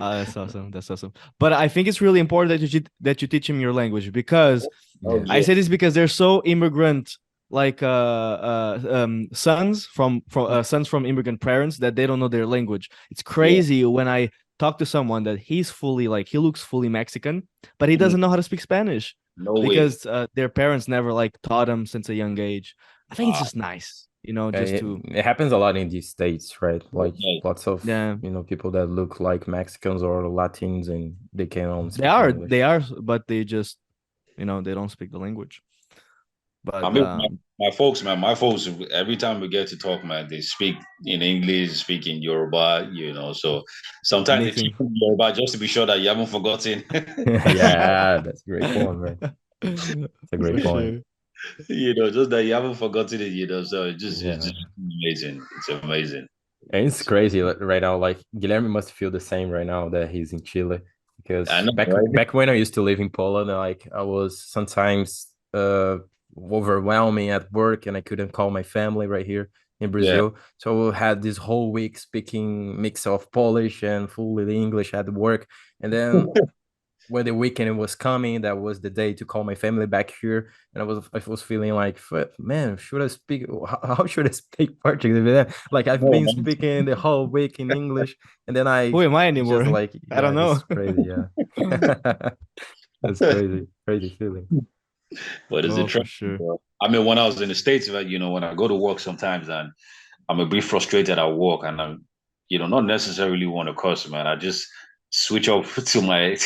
that's awesome. That's awesome. But I think it's really important that you teach him your language because Oh Yeah. I yeah. say this because they're so immigrant, like sons from immigrant parents that they don't know their language. It's Yeah. crazy when I talk to someone that he's fully like he looks fully Mexican, but he Mm, doesn't know how to speak Spanish no way. because their parents never like taught him since a young age. I think it's Uh, just nice, Yeah, just it, to it happens a lot in these states, right? Like yeah. lots of, yeah. people that look like Mexicans or Latins and they can only They speak are English. they are, but they just they don't speak the language. I But mean, my folks, man, my folks, every time we get to talk, man, they speak in English, speak in Yoruba, So sometimes they teach anything you Yoruba just to be sure that you haven't forgotten, Yeah, that's a great point, man. It's a great for point. sure. just that you haven't forgotten it, So it's just Yeah. amazing. It's amazing. And it's crazy right now. Like Guilherme must feel the same right now that he's in Chile. I Because know, back right? back when I used to live in Poland, like I was sometimes overwhelming at work and I couldn't call my family right here in Yeah. Brazil. So I had this whole week speaking mix of Polish and fully English at work. And then when the weekend was coming, that was the day to call my family back here, and I was feeling like, Man, should I speak? How should I speak Portuguese? Like I've No, been man. speaking the whole week in English, and then I Who am I just anymore? like, I don't yeah, this know. is crazy, yeah. That's crazy feeling. But it's Oh, for interesting, sure. bro. I mean, when I was in the States, like, when I go to work sometimes and I'm a bit frustrated at work and I'm, not necessarily want to curse, man. I just switch off to my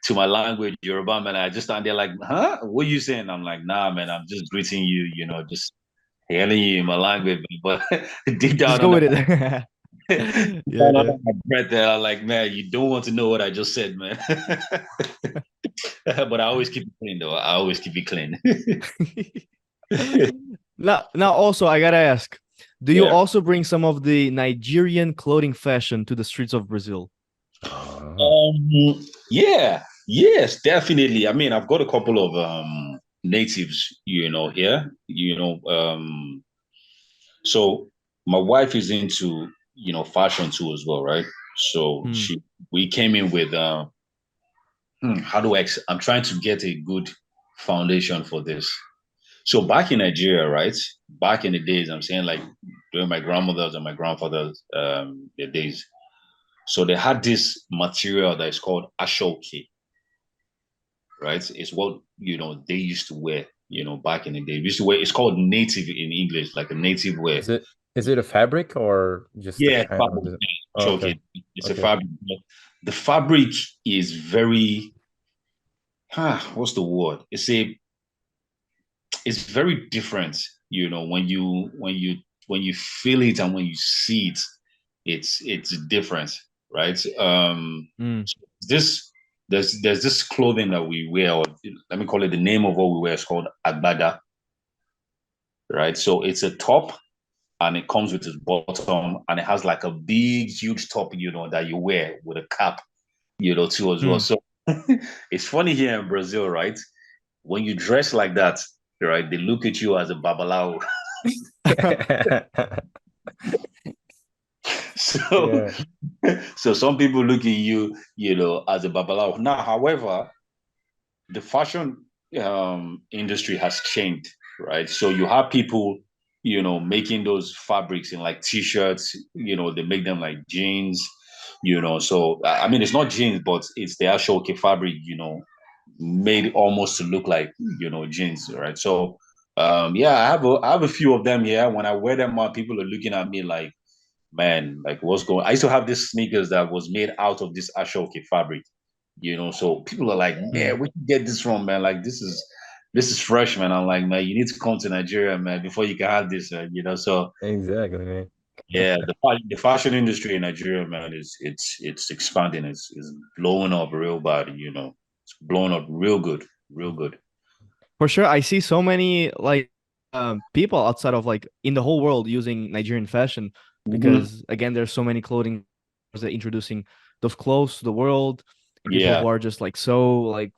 to my language, Yoruba, man. I just stand there like, huh? What are you saying? I'm like, nah, man, I'm just greeting you, just hailing you in my language. But deep Just down go under with it. deep down Yeah. under my breath there, I'm like, man, you don't want to know what I just said, man. But I always keep it clean though. I always keep it clean. Now, also, I gotta ask, do you Yeah. also bring some of the Nigerian clothing fashion to the streets of Brazil? Oh, Um, yeah, yes, definitely. I mean, I've got a couple of natives, here, so my wife is into, fashion too as well, right? So Hmm. we came in with how do I'm trying to get a good foundation for this. So back in Nigeria, right? Back in the days, I'm saying like during my grandmother's and my grandfather's their days. So they had this material that is called ashoke, right? It's what they used to wear, back in the day. We used to wear. It's called native in English, like a native wear. is it a fabric or just a Yeah, kind of? fabric. Oh, okay, Okay, it's a okay. fabric. The fabric is very, what's the word? It's very different. When you feel it and when you see it, it's different, right? Hmm. This there's this clothing that we wear, or let me call it the name of what we wear is called agbada, right? So it's a top and it comes with its bottom and it has like a big, huge top, that you wear with a cap, too as well. Hmm. So it's funny here in Brazil, right? When you dress like that, right, they look at you as a babalao. So, Yeah. so some people look at you, as a babalao. Now, however, the fashion industry has changed, right? So you have people, making those fabrics in like t-shirts, they make them like jeans, So I mean, it's not jeans, but it's the actual fabric, made almost to look like, jeans, right? So yeah, I have a few of them here. When I wear them out, people are looking at me like, man, like what's going? I used to have these sneakers that was made out of this Ashoke fabric, So people are like, Hmm. man, where you get this from, man? Like this is fresh, man. I'm like, man, you need to come to Nigeria, man, before you can have this, So Exactly, man. yeah, the fashion industry in Nigeria, man, it's expanding. It's blowing up real bad, It's blowing up real good, real good. For sure, I see so many like people outside of like in the whole world using Nigerian fashion Mhm. because again, there's so many clothing that are introducing those clothes to the world, and people Yeah, who are just like so like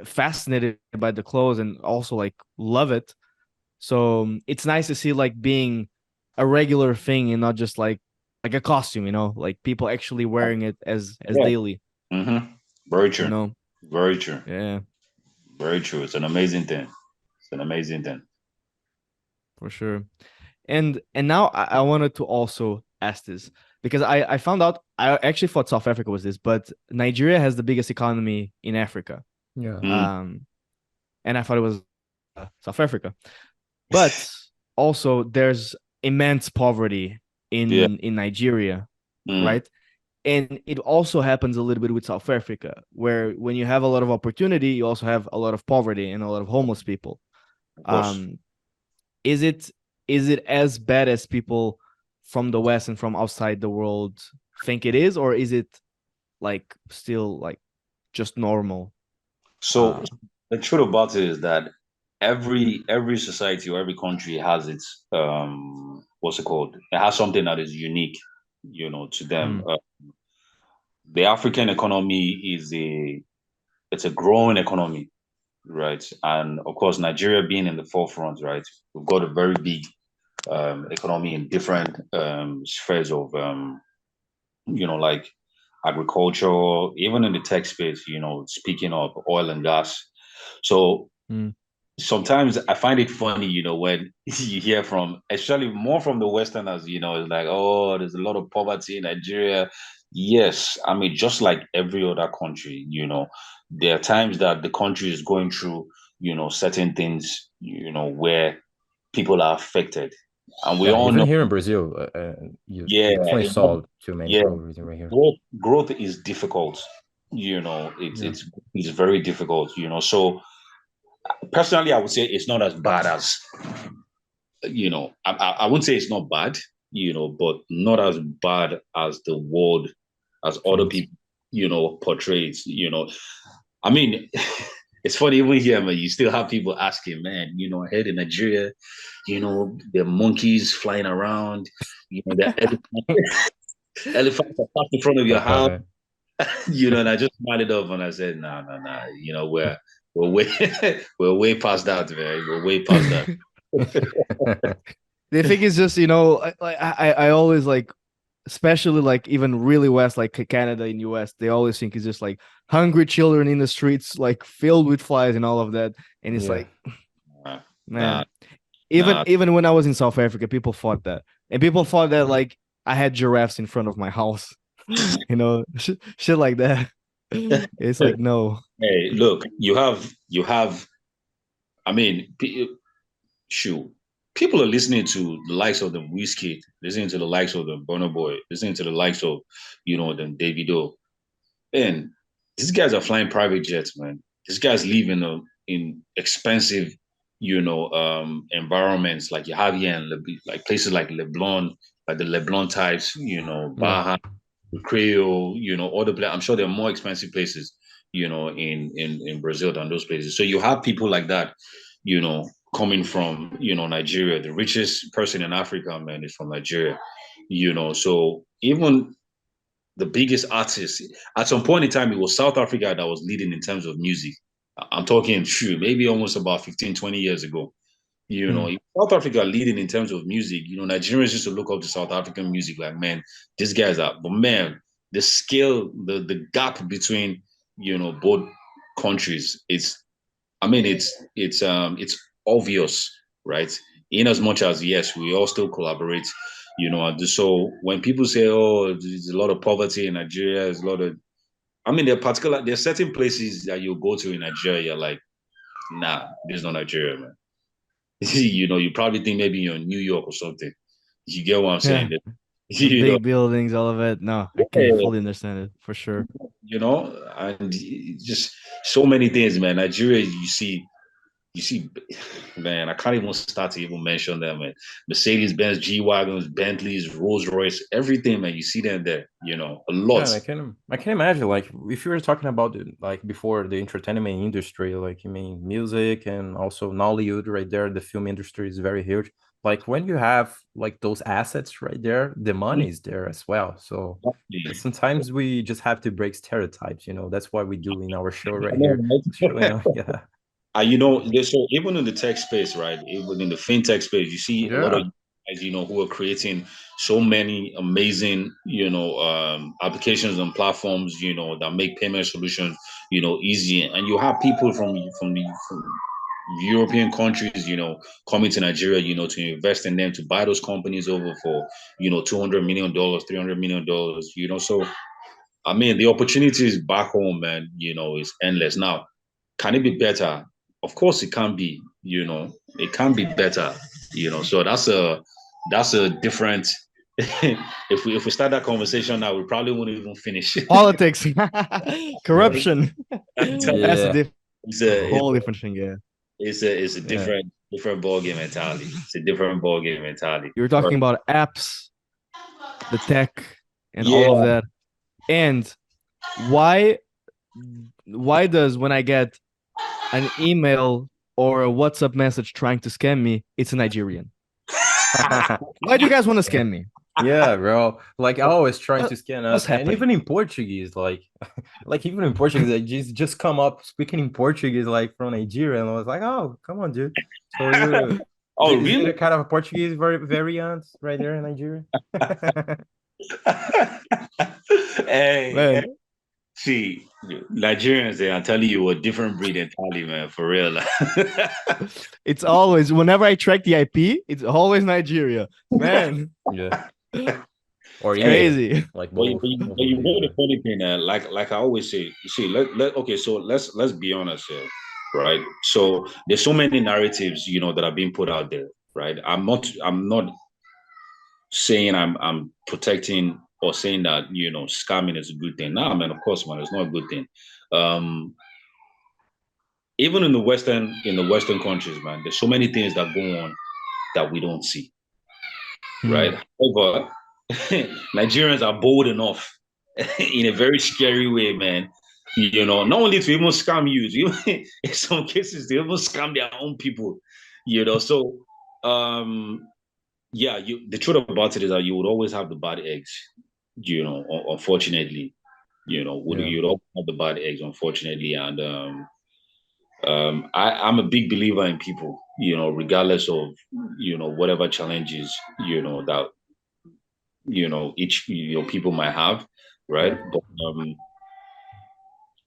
fascinated by the clothes and also like love it. So it's nice to see like being a regular thing and not just like a costume, like people actually wearing it as yeah. daily, hmm Very you true. know. Very true. Yeah, Very true. It's an amazing thing. It's an amazing thing. for sure. And now I wanted to also ask this because I found out I actually thought South Africa was this, but Nigeria has the biggest economy in Africa. Yeah. Mm. Um, and I thought it was South Africa, but also there's immense poverty Yeah. in Nigeria, Mm. right? And it also happens a little bit with South Africa, where when you have a lot of opportunity, you also have a lot of poverty and a lot of homeless people. Of course. Um, is it is it as bad as people from the West and from outside the world think it is, or is it like still like just normal? So Uh, the truth about it is that every society or every country has its what's it called? It has something that is unique. to them. Mm, The African economy it's a growing economy, right? And of course, Nigeria being in the forefront, right? We've got a very big economy in different spheres of like agriculture, even in the tech space, speaking of oil and gas. So mm. sometimes I find it funny, when you hear from, especially more from the Westerners, it's like, oh, there's a lot of poverty in Nigeria. Yes, I mean, just like every other country, there are times that the country is going through, certain things, where people are affected. And we Yeah, all even know, here in Brazil, you yeah, definitely saw too many yeah, poverty right here. growth is difficult. It's Yeah. it's very difficult. So personally, I would say it's not as bad as I wouldn't say it's not bad, but not as bad as the world, as other Paints. people, portrays. I mean, it's funny even here, man. You still have people asking, man. I heard in Nigeria, the monkeys flying around, the elephants are parked in front of your house, and I just smiled it off and I said, nah, nah, nah. We're way we're way past that, man. We're way past that. They think it's just, I always like, especially like even really west, like Canada and US, they always think it's just like hungry children in the streets, like filled with flies and all of that. And it's Yeah. like, Nah, nah, man, even nah. even when I was in South Africa, people thought that. And people thought that like I had giraffes in front of my house, shit like that. It's like, no. Hey, look, you have. I mean, shoot, people are listening to the likes of the Whiskey, listening to the likes of the Burna Boy, listening to the likes of, the Davido. And these guys are flying private jets, man. These guys live in expensive, environments like you have here in like places like Leblon, like the Leblon types, Yeah. Baja, Creole, other places. I'm sure there are more expensive places, in Brazil than those places. So you have people like that, coming from, Nigeria. The richest person in Africa, man, is from Nigeria. So even the biggest artists, at some point in time, it was South Africa that was leading in terms of music. I'm talking true, maybe almost about 15, 20 years ago. Hmm. South Africa leading in terms of music. Nigerians used to look up to South African music like, man, these guys are, but man, the scale, the gap between, both countries, I mean, it's obvious, right? In as much as yes, we all still collaborate, and so when people say, oh, there's a lot of poverty in Nigeria, there's a lot of, I mean, there's certain places that you go to in Nigeria, you're like, nah, this is not Nigeria, man. You probably think maybe you're in New York or something. You get what I'm saying? Yeah. The You know, big buildings, all of it. No, I can yeah, fully understand it for sure. and just so many things, man. Nigeria, you see, man, I can't even start to even mention them, man. Mercedes Benz, G Wagons, Bentleys, Rolls Royce, everything, man. You see them there, a Yeah, lot. and I can imagine like if you were talking about like before the entertainment industry, like you mean music and also Nollywood right there, the film industry is very huge. Like when you have like those assets right there, the money is there as well. So sometimes we just have to break stereotypes, That's what we do in our show right here. Yeah. So even in the tech space, right? Even in the fintech space, you see a lot of Yeah. guys, who are creating so many amazing, applications and platforms, that make payment solutions, easy. And you have people from European countries, coming to Nigeria, to invest in them, to buy those companies over for, $200 million, $300 million, So I mean, the opportunities back home, man, is endless. Now, can it be better? Of course, it can be. It can be better. So that's a different. If we start that conversation now, we probably won't even finish. Politics, Yeah. corruption. That's Yeah. it's a it's whole a, different thing. Yeah. it's a Yeah. different ball game mentality. It's a different ball game mentality. You're But talking about apps, the tech, and all of yeah, that. And why why does when I get an email or a WhatsApp message trying to scam me, it's a Nigerian? Why do you guys want to scam me? Yeah, bro. Like I always trying What, to scan what's us, and happening? even in Portuguese, like even in Portuguese, they just come up speaking in Portuguese, like from Nigeria, and I was like, oh, come on, dude. So you Oh, is it really? a kind of a Portuguese variant right there in Nigeria? Hey, Man, see, Nigerians, they are telling you a different breed entirely, man, for real. it's always whenever I track the IP, it's always Nigeria. Man, Yeah, or it's Hey, either crazy. like but you, both, but you, both but of you these, know the man. funny thing, like I always say, you see, okay, so let's be honest here, right? So there's so many narratives, that are being put out there, right? I'm not saying I'm protecting or saying that scamming is a good thing. Nah, man, of course, man, it's not a good thing. Um, even in the Western countries, man, there's so many things that go on that we don't see, right? Hmm. However, Nigerians are bold enough in a very scary way, man. Not only to even scam you, in some cases they even scam their own people. So um, yeah, the truth about it is that you would always have the bad eggs. Unfortunately, Yeah, you'd always have the bad eggs, unfortunately, and I'm a big believer in people. Regardless of whatever challenges that each people might have, right? yeah, But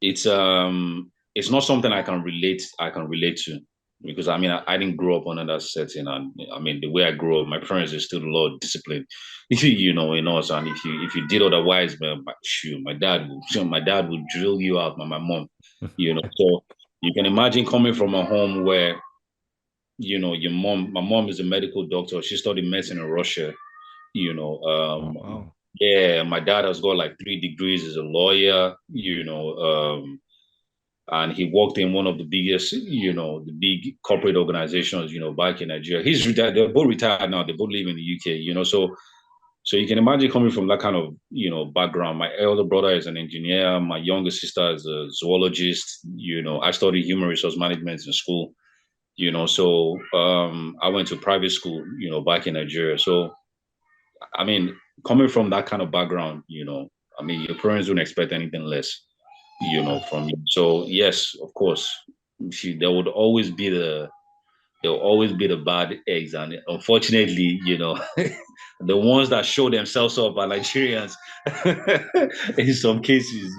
it's not something I can relate to, because I mean I didn't grow up under that setting, and I mean the way I grew up, my parents instilled a lot of discipline, in us. And if you did otherwise, man, shoot, my dad would drill you out, my mom, so you can imagine coming from a home where my mom is a medical doctor. She studied medicine in Russia. You know, Oh wow. yeah, my dad has got like 3 degrees as a lawyer. And he worked in one of the biggest, the big corporate organizations, back in Nigeria. He's retired. They're both retired now. They both live in the UK. So you can imagine coming from that kind of, background. My elder brother is an engineer. My younger sister is a zoologist. I studied human resource management in school. So I went to private school, back in Nigeria. So I mean, coming from that kind of background, I mean, your parents don't expect anything less, from you. So yes, of course, there would always be the bad eggs, and unfortunately, the ones that show themselves up are Nigerians in some cases,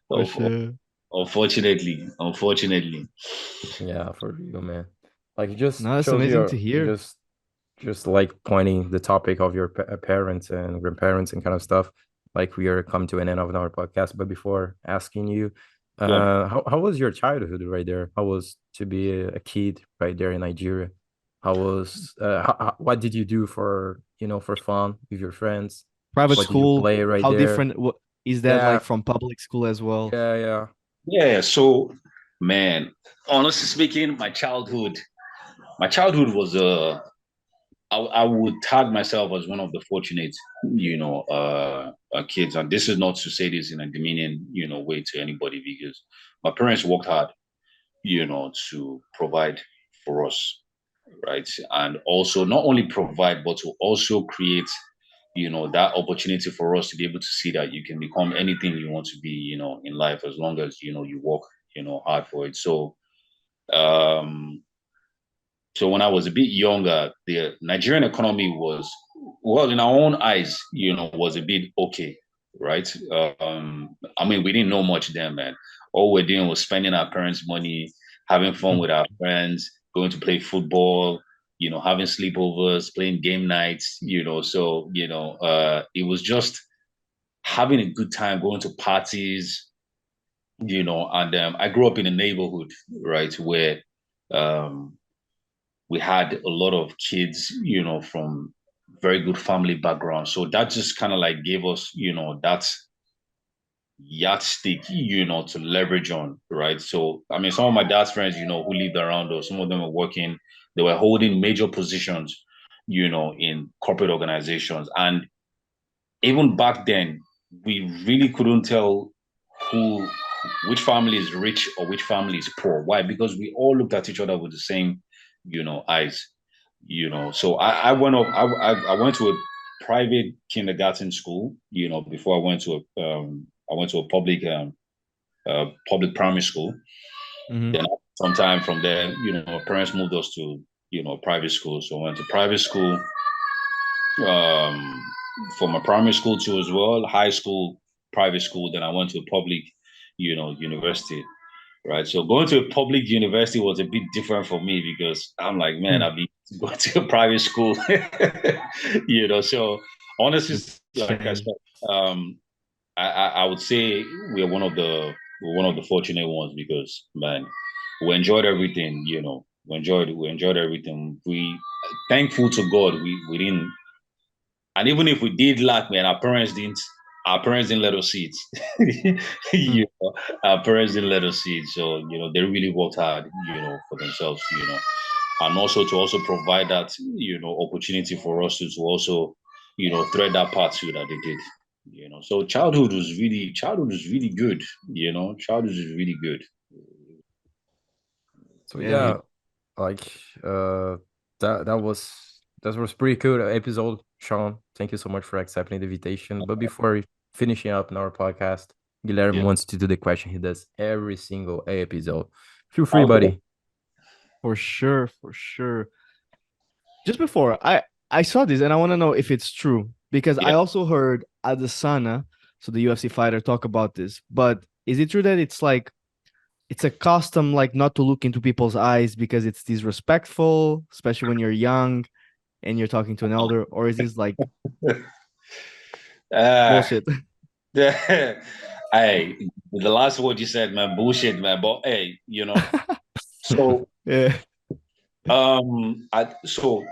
For sure. unfortunately. yeah, for real, man. Like it just No, that's shows amazing to your hear. just like pointing the topic of your parents and grandparents and kind of stuff. Like we are come to an end of our podcast, but before asking you, Yeah. how was your childhood right there? How was to be a kid right there in Nigeria? How was what did you do for for fun with your friends? Private What did you school, play right how there? different what is that Yeah, like from public school as well? yeah, yeah. Yeah. So, man, honestly speaking, my childhood was I would tag myself as one of the fortunate, kids. And this is not to say this in a demeaning, way to anybody, because my parents worked hard, to provide for us, right? And also not only provide, but to also create, that opportunity for us to be able to see that you can become anything you want to be, in life, as long as, you work, hard for it. Um, so when I was a bit younger, the Nigerian economy was, well, in our own eyes, was a bit okay, right? I mean, we didn't know much then, man. All we're doing was spending our parents' money, having fun with our friends, going to play football, having sleepovers, playing game nights, So, it was just having a good time, going to parties, and I grew up in a neighborhood, right, where um, we had a lot of kids, from very good family backgrounds. So that just kind of like gave us, that yardstick, to leverage on, right? So, I mean, some of my dad's friends, who lived around us, some of them were working, they were holding major positions, in corporate organizations. And even back then, we really couldn't tell who, which family is rich or which family is poor. Why? Because we all looked at each other with the same, eyes. So I went up. I went to a private kindergarten school. Before I went to a public primary school. Mm-hmm. Then sometime from there, my parents moved us to private school. So I went to private school um, for my primary school too as well. High school, private school. Then I went to a public, university. Right. So going to a public university was a bit different for me because I'm like, man, Hmm. I've been going to a private school. So honestly, It's like I changed. said, um, I would say we're one of the fortunate ones because man, we enjoyed everything. We enjoyed everything. We thankful to God. We didn't, and even if we did lack, man, our parents didn't. Our parents didn't let us see it. Hmm. Our parents didn't let us see it. So they really worked hard, for themselves. And also to also provide that opportunity for us to also thread that path too that they did. So childhood was really good. Childhood is really good. So Yeah. yeah, like that was pretty cool episode, Sean. Thank you so much for accepting the invitation. But before finishing up in our podcast, Guilherme Yeah. wants to do the question he does every single episode. Feel free, Okay. buddy. For sure. For sure. Just before I saw this and I want to know if it's true because I Yeah. also heard Adesanya, so the UFC fighter, talk about this. But is it true that it's a custom like not to look into people's eyes because it's disrespectful, especially when you're young and you're talking to an elder, or is this like Uh, bullshit? hey, the last word you said, man, bullshit, man. But hey, so Yeah. I so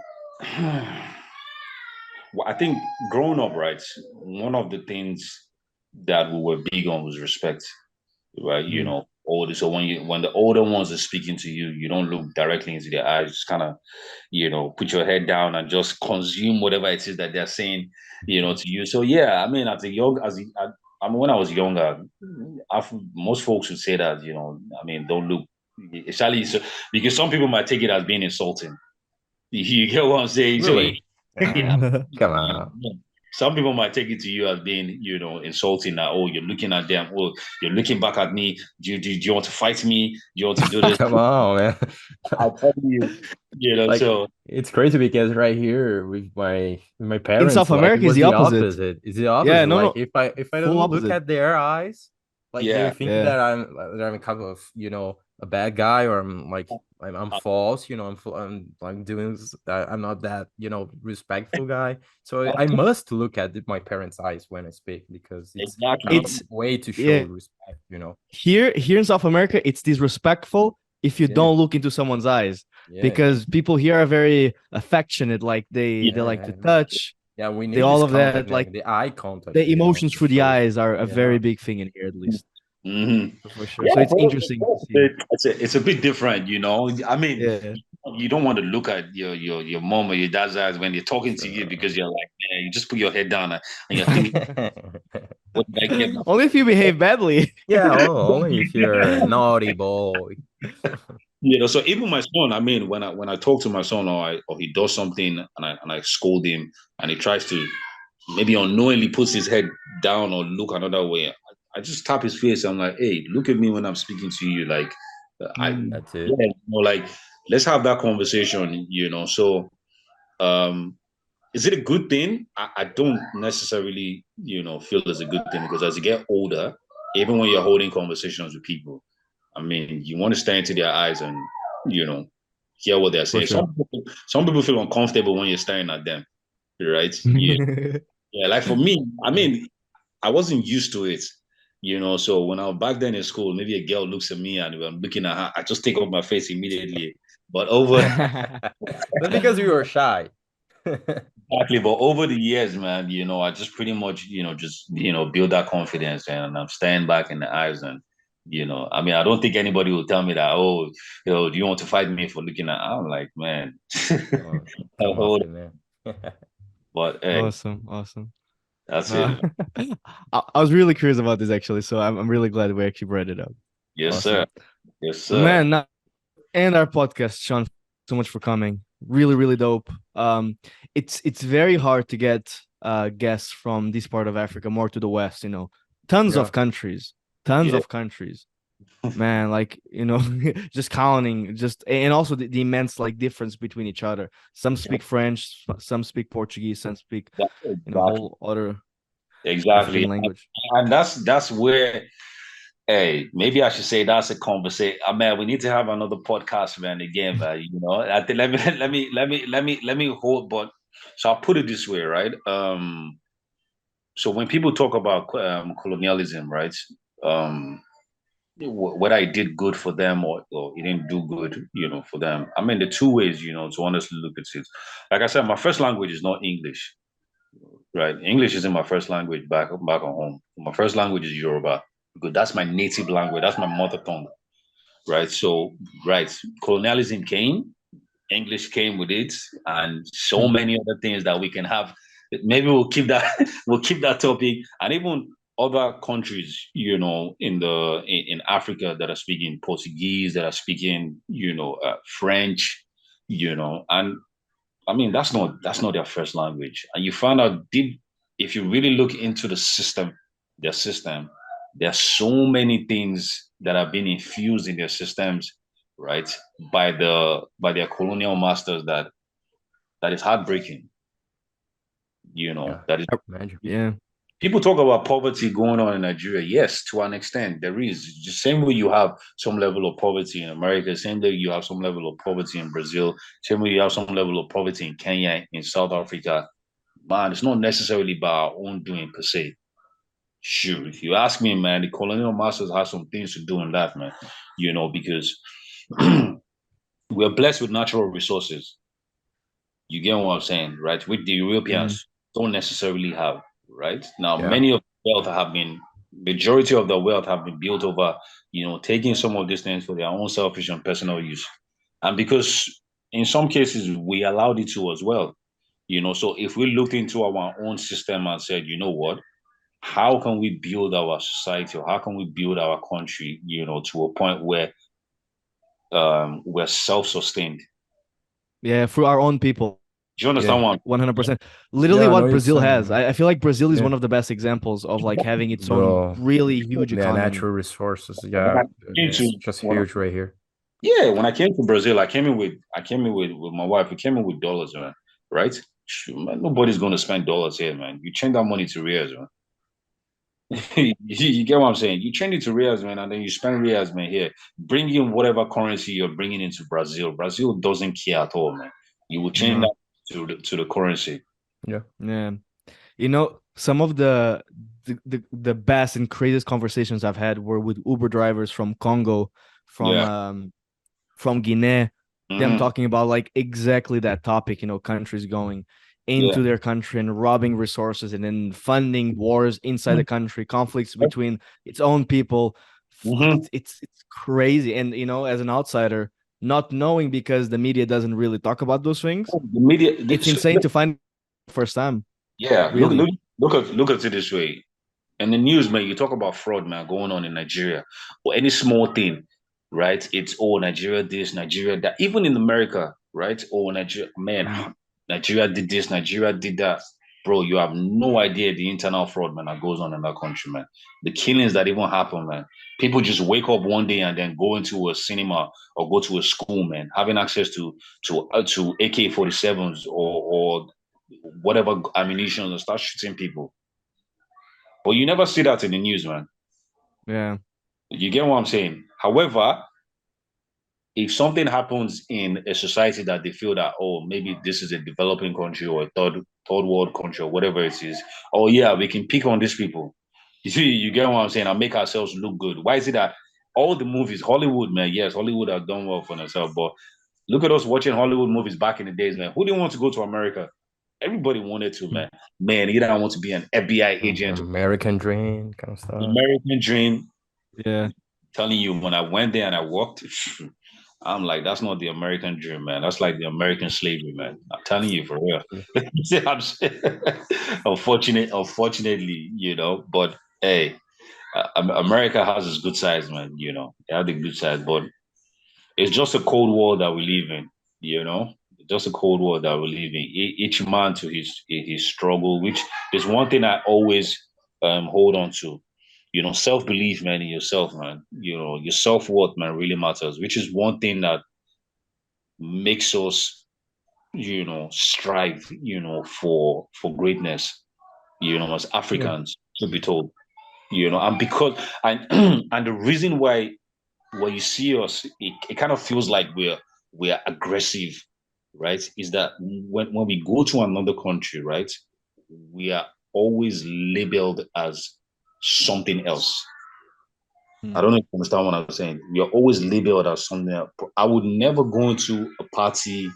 well, I think growing up, right, one of the things that we were big on was respect, right? Mm. Older. So when the older ones are speaking to you, you don't look directly into their eyes. Just kind of, put your head down and just consume whatever it is that they're saying, to you. So yeah, I mean, I mean, when I was younger, most folks would say that, I mean, don't look, especially so, because some people might take it as being insulting. You get what I'm saying? So Really? yeah, Come on. some people might take it to you as being, insulting that, oh, you're looking at them, oh, you're looking back at me. Do you want to fight me? Do you want to do this? Come on, man. I tell you, Like so it's crazy because right here with my In South parents, like it America, is was the the opposite. opposite. It's the Yeah, opposite. no, Like no, if I full don't look opposite. at their eyes, like they yeah. think Yeah. that I'm a kind of a bad guy or I'm Uh, false. I'm doing I'm not that respectful guy. So I must look at my parents' eyes when I speak because it's Exactly. another It's way to show yeah. respect. Here in South America, it's disrespectful if you Yeah, don't look into someone's eyes yeah, yeah, because people here are very affectionate. Like they Yeah. like to yeah. touch. Yeah, we They need all this of that. contact, Like man. The eye contact, the emotions to through the show. eyes are a Yeah, very big thing in here, at least Mm-hmm. for sure. So Yeah, it's interesting to see. it's a bit different, I mean, Yeah. you don't want to look at your mom or your dad's eyes when they're talking to you sure. because you're like, man, you just put your head down and you're thinking, what did I get? Only if you behave badly. Yeah, only if you're a naughty boy. So even my son, I mean, when I talk to my son or he does something and I scold him and he tries to maybe unknowingly puts his head down or look another way, I just tap his face. I'm like, hey, look at me when I'm speaking to you. Like, Mm. That's it. yeah, like let's have that conversation. So, um, is it a good thing? I don't necessarily, feel it's a good thing because as you get older, even when you're holding conversations with people, I mean, you want to stare into their eyes and, you know, hear what they're For saying. sure. Some people feel uncomfortable when you're staring at them, right? Yeah, yeah. Like for me, I mean, I wasn't used to it, So when I was back then in school, maybe a girl looks at me and I'm looking at her, I just take off my face immediately. But over That's because you were shy. Exactly, but over the years, man, I just pretty much, just build that confidence, and I'm staring back in the eyes, and I mean, I don't think anybody will tell me that, oh, do you want to fight me for looking at? I'm like, man, Come off hold it, man. but hey, Awesome, awesome. that's No, it. I was really curious about this actually, so I'm really glad we actually brought it up. Yes, sir. Awesome. Yes, But sir. man, now end our podcast, Sean. So much for coming. Really, really dope. It's very hard to get guests from this part of Africa more to the west. Tons Yeah. of countries, tons Yeah, of countries. Man, like just counting, just and also the immense like difference between each other. Some speak French, some speak Portuguese, some speak exactly. whole other Exactly. African language. And that's where, hey, maybe I should say that's a conversation. Man, we need to have another podcast, man, again, man. I think let me hold, but so I'll put it this way, right? So when people talk about colonialism, right? Um, whether it did good for them or it didn't do good, for them. I mean, the two ways, to honestly look at it. Like I said, my first language is not English, right? English isn't my first language back at home. My first language is Yoruba because that's my native language. That's my mother tongue, right? So, right, colonialism came, English came with it, and so Hmm. many other things that we can have. Maybe we'll keep that we'll keep that topic, and even other countries, in Africa that are speaking Portuguese, that are speaking, French, and I mean that's not their first language, and you find out deep if you really look into their system, there are so many things that have been infused in their systems, right, by their colonial masters that is heartbreaking. Yeah. That is Imagine. Yeah. people talk about poverty going on in Nigeria. Yes, to an extent, there is. The same way you have some level of poverty in America, same way you have some level of poverty in Brazil, same way you have some level of poverty in Kenya, in South Africa. Man, it's not necessarily by our own doing per se. Sure, if you ask me, man, the colonial masters have some things to do in that, man. Because we're blessed with natural resources. You get what I'm saying, right? Which the Hmm. Europeans don't necessarily have, right? Now, Yeah. many of the wealth have been, majority of the wealth have been built over, taking some of these things for their own selfish and personal use. And because in some cases, we allowed it to as well, so if we looked into our own system and said, you know what, how can we build our society or how can we build our country, to a point where we're self-sustained? Yeah, for our own people. Do you Yeah. understand what? 100%. Literally Yeah, I know what you're Brazil saying, has. man. I feel like Brazil is Yeah. one of the best examples of like having its own Bro. really huge Yeah, economy. natural resources. When Yeah. I came It's to just when I, huge right here. yeah, when I came to Brazil, I came in with my wife. We came in with dollars, man. Right? Man, nobody's gonna spend dollars here, man. You change that money to reals, man. You get what I'm saying? You change it to reals, man, and then you spend reals, man. Here, bring in whatever currency you're bringing into Brazil. Brazil doesn't care at all, man. You will change No. that to the currency. Yeah. Yeah. Some of the best and craziest conversations I've had were with Uber drivers from Congo, from Yeah. Guinea, them Hmm. talking about like exactly that topic, countries going Yeah. into their country and robbing resources and then funding wars inside the country, conflicts between its own people. Hmm. It's crazy. And as an outsider, not knowing because the media doesn't really talk about those things, The media. it's insane to find first time, Yeah. Look, really. look, look at it this way. In the news, man, you talk about fraud, man, going on in Nigeria or any small thing, right? It's Nigeria this, Nigeria that. Even in America, right? Nigeria, man, Nigeria did this, Nigeria did that. Bro, you have no idea the internal fraud, man, that goes on in that country, man. The killings that even happen, man. People just wake up one day and then go into a cinema or go to a school, man, having access to AK-47s or whatever ammunition and start shooting people. But you never see that in the news, man. Yeah. You get what I'm saying? However, if something happens in a society that they feel that, oh, maybe this is a developing country or a third world country or whatever it is, oh yeah, we can pick on these people. You see, you get what I'm saying, and make ourselves look good. Why is it that all the movies, Hollywood, man, yes, Hollywood has done well for themselves, but look at us watching Hollywood movies back in the days, man. Who didn't want to go to America? Everybody wanted to, man. Man, either I want to be an FBI agent, American dream kind of stuff. American dream. Yeah. Telling you, when I went there and I walked, I'm like, that's not the American dream, man. That's like the American slavery, man. I'm telling you for real. I'm unfortunately, but hey, America has its good sides, man. They have the good sides, but it's just a cold war that we live in, you know. just a cold war that we live in. Each man to his struggle. Which is one thing I always hold on to. Self belief, man, in yourself, man. Your self worth, man, really matters. Which is one thing that makes us, strive, for greatness. As Yeah, Africans, to be told. And because and and the reason why when you see us, it kind of feels like we're aggressive, right? Is that when we go to another country, right? We are always labeled as something else. I Mm. don't know if you understand what I'm saying. We are always labeled as something else. I would never go into a party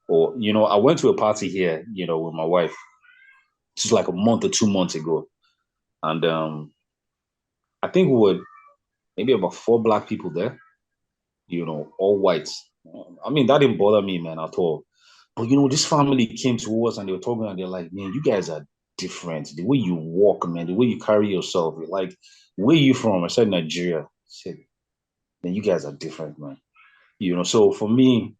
or I went to a party here, with my wife. This is like a month or 2 months ago. And I think we were maybe about four black people there, all whites. I mean, that didn't bother me, man, at all. But this family came to us and they were talking and they're like, man, you guys are different. The way you walk, man, the way you carry yourself. Like, where are you from? I said Nigeria. I said, man, you guys are different, man. So for me,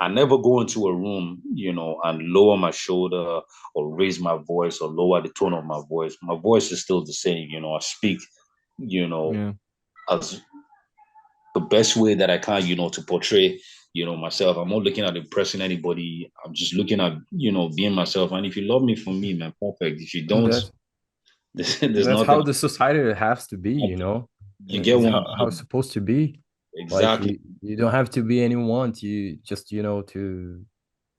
I never go into a room, and lower my shoulder or raise my voice or lower the tone of my voice. My voice is still the same, I speak, you know, Yeah. as the best way that I can, to portray, myself. I'm not looking at impressing anybody. I'm just looking at, being myself. And if you love me for me, man, perfect. If you and don't, there's that's nothing. how the society has to be, you know. You get It's one. how it's supposed to be. Like Exactly. you don't have to be anyone to just Yeah,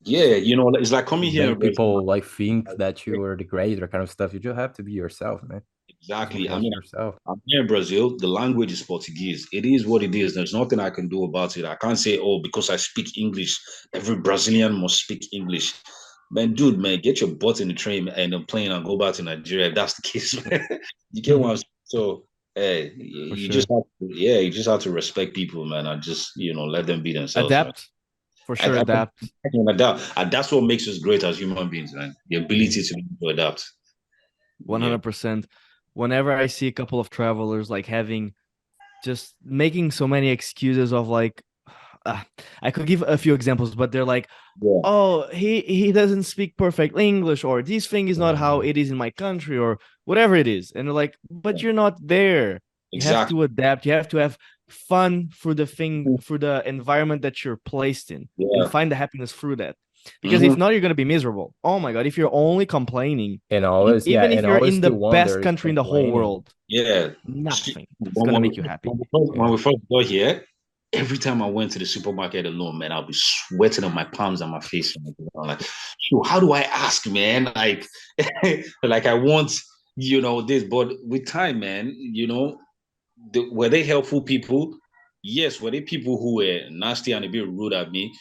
it's like to coming here in make Brazil. people like think that you are the great or kind of stuff. You just have to be yourself, man. Just be Exactly. I mean, yourself. I'm here in Brazil. The language is Portuguese. It is what it is. There's nothing I can do about it. I can't say, oh, because I speak English, every Brazilian must speak English. Man, dude, man, get your butt in the train and a plane and go back to Nigeria if that's the case, man. You get what I'm saying? So, hey, For you just sure. have to, yeah, you just have to respect people, man, and just, let them be themselves, man. Adapt. For sure, adapt. I can adapt. And that's what makes us great as human beings, man. The Yeah. ability to adapt. Yeah. 100%. Whenever I see a couple of travelers like having just making so many excuses of like uh, I could give a few examples, but they're like, Yeah. oh, he doesn't speak perfect English, or this thing is not how Yeah. it is in my country, or whatever it is. And they're like, but Yeah. you're not there. You have Exactly. to adapt. You have to have fun for the environment that you're placed in, and Yeah. find the happiness through that. Because if Mhm. not, you're gonna be miserable. Oh my god, if you're only complaining, Yeah, even if and you're always in the the one best there is country in the whole complaining. world, Yeah. nothing is When, gonna when, make you happy. when Yeah. we first got here, every time I went to the supermarket alone, man, I'll be sweating on my palms and my face. I'm like, "Yo, how do I ask, man? Like, like I want, this. But with time, man, were they helpful people? Yes. Were they people who were nasty and a bit rude at me?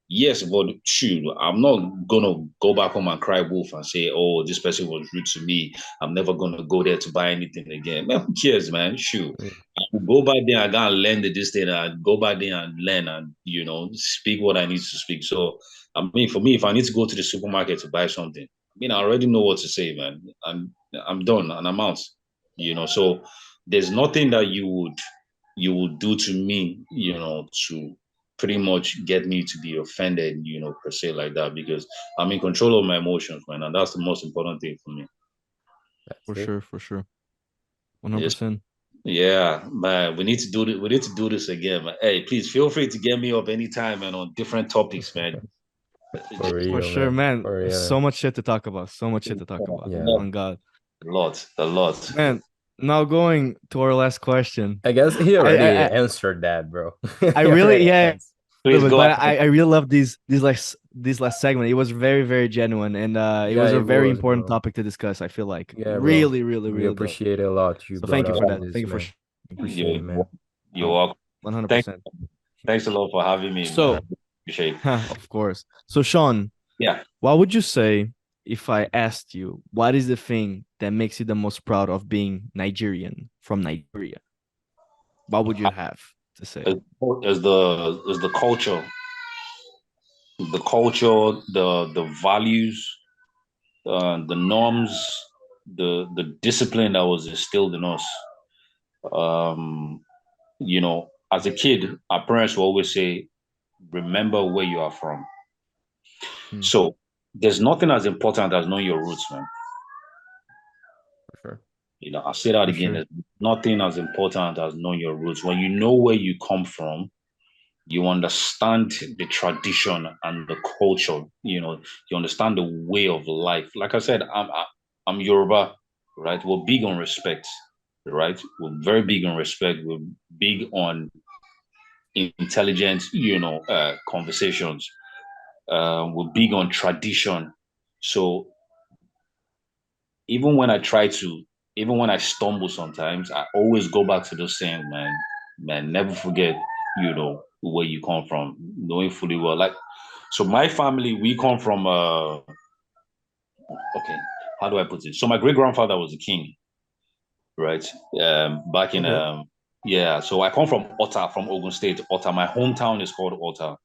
Yes, but shoot, I'm not gonna go back home and cry wolf and say, "Oh, this person was rude to me. I'm never gonna go there to buy anything again." Man, who cares, man? Shoot, Yeah. I will go back there. I gotta learn this thing. I go back there and learn and speak what I need to speak. So, I mean, for me, if I need to go to the supermarket to buy something, I mean, I already know what to say, man. I'm done and I'm out. So there's nothing that you would do to me, to pretty much get me to be offended, per se like that, because I'm in control of my emotions, man, and that's the most important thing for me. That's For it. sure, for sure. Yes, 100%. yeah, man. We need to do this. We need to do this again, man. Hey, please feel free to get me up anytime, man, on different topics, man. For For real, sure, man. man. For real. So much shit to talk about. So much shit to talk about. Yeah. On God. A lot, a lot. Man, now going to our last question. I guess he I I, already I answered that, bro. I He really, already yeah, answered. Please but go but ahead. I really love this last segment. It was very, very genuine, and it Yeah, was a it very was, important bro. topic to discuss. I feel like Yeah, bro. really, really, We really dope. appreciate it a lot. You So brought thank you up for that. this, Thank you for man. Appreciate it, You, man. you're welcome. Thanks, 100%. thanks a lot for having me, man. So, Appreciate it. of course. So, Sean, Yeah. what would you say if I asked you what is the thing that makes you the most proud of being Nigerian from Nigeria? What would you have to say? As the culture, the values, the norms, the discipline that was instilled in us. Um, as a kid, our parents will always say, "Remember where you are from." Hmm. So there's nothing as important as knowing your roots, man. For sure. I'll say that For again. sure. There's nothing as important as knowing your roots. When you know where you come from, you understand the tradition and the culture. You understand the way of life. Like I said, I'm Yoruba, right? We're big on respect, right? We're very big on respect. We're big on intelligent, conversations. We're big on tradition. So even when I try to, even when I stumble sometimes, I always go back to those saying, man, never forget, where you come from, knowing fully well. Like, so my family, we come from, okay, how do I put it? So my great grandfather was a king, right? Back in, Okay. yeah. So I come from Otta, from Ogun State. Otta, my hometown is called Otta.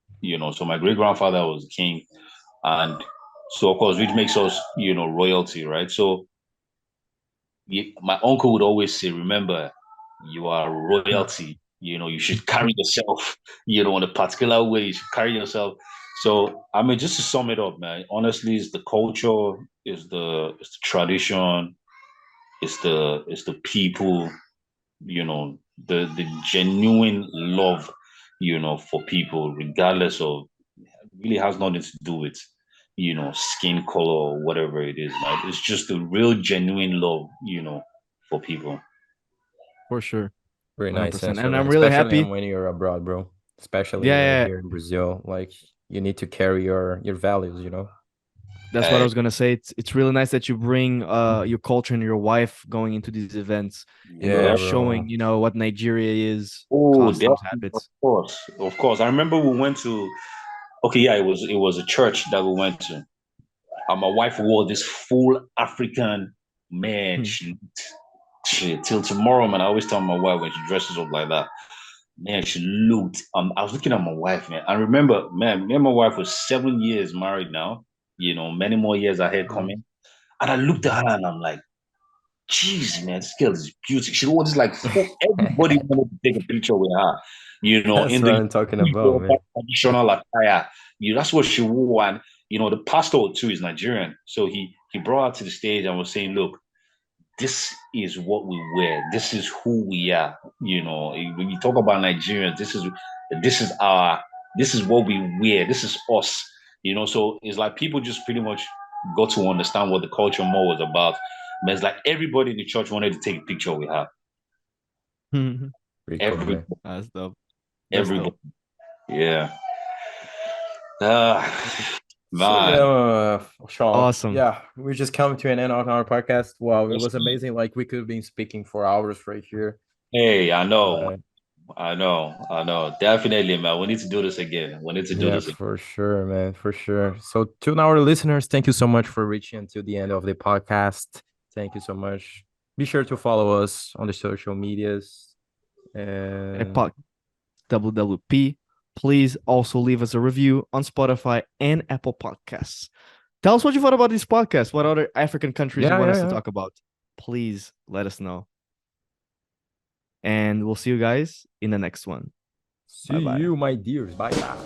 So my great grandfather was a king, and so of course, which makes us, royalty, right? So my uncle would always say, remember, you are royalty. You should carry yourself, in a particular way. You should carry yourself. So, I mean, just to sum it up, man, honestly, it's the culture, it's the tradition, it's the people, the genuine love, for people, regardless of, really has nothing to do with, skin color or whatever it is, man. It's just the real genuine love, for people. For sure. Very nice 100%. answer, And man. I'm really Especially happy. when you're abroad, bro. Especially Yeah, when you're yeah, yeah. here in Brazil. Like you need to carry your values, you know? That's what I Uh, was gonna say. It's really nice that you bring your culture and your wife going into these events and yeah. Yeah, showing, bro. what Nigeria is, Oh, customs, definitely, of habits. course, of course. I remember we went to. Okay, yeah, it was a church that we went to. And my wife wore this full African man. Hmm. She till tomorrow, man. I always tell my wife when she dresses up like that. Man, she looked. I was looking at my wife, man. I remember, man, me and my wife was 7 years married now. Many more years ahead Mm. coming. And I looked at her and I'm like, jeez, man, this girl is beautiful. She was like full. Everybody wanted to take a picture with her. That's In what the I'm talking about, man. traditional attire. That's what she wore. And the pastor too is Nigerian, so he brought her to the stage and was saying, "Look, this is what we wear. This is who we are. When you talk about Nigerians, this is our this is what we wear. This is us. So it's like people just pretty much got to understand what the culture more was about. But it's like everybody in the church wanted to take a picture with her. Pretty cool, Every man. That's dope. That's everybody. dope. Yeah. Ah, So yeah, man. Sean. Awesome. Yeah, we just come to an end of our podcast. Wow, it That's was good. amazing. Like we could have been speaking for hours right here. Hey, I know. But I know. I know. Definitely, man. We need to do this again. We need to do yeah, this again. for sure, man, for sure. So to our listeners, thank you so much for reaching until the end of the podcast. Thank you so much. Be sure to follow us on the social medias. And Epoch WWP. Please also leave us a review on Spotify and Apple Podcasts. Tell us what you thought about this podcast. What other African countries you yeah, want yeah, us to yeah. talk about? Please let us know. And we'll see you guys in the next one. See Bye bye. you, my dears. Bye bye.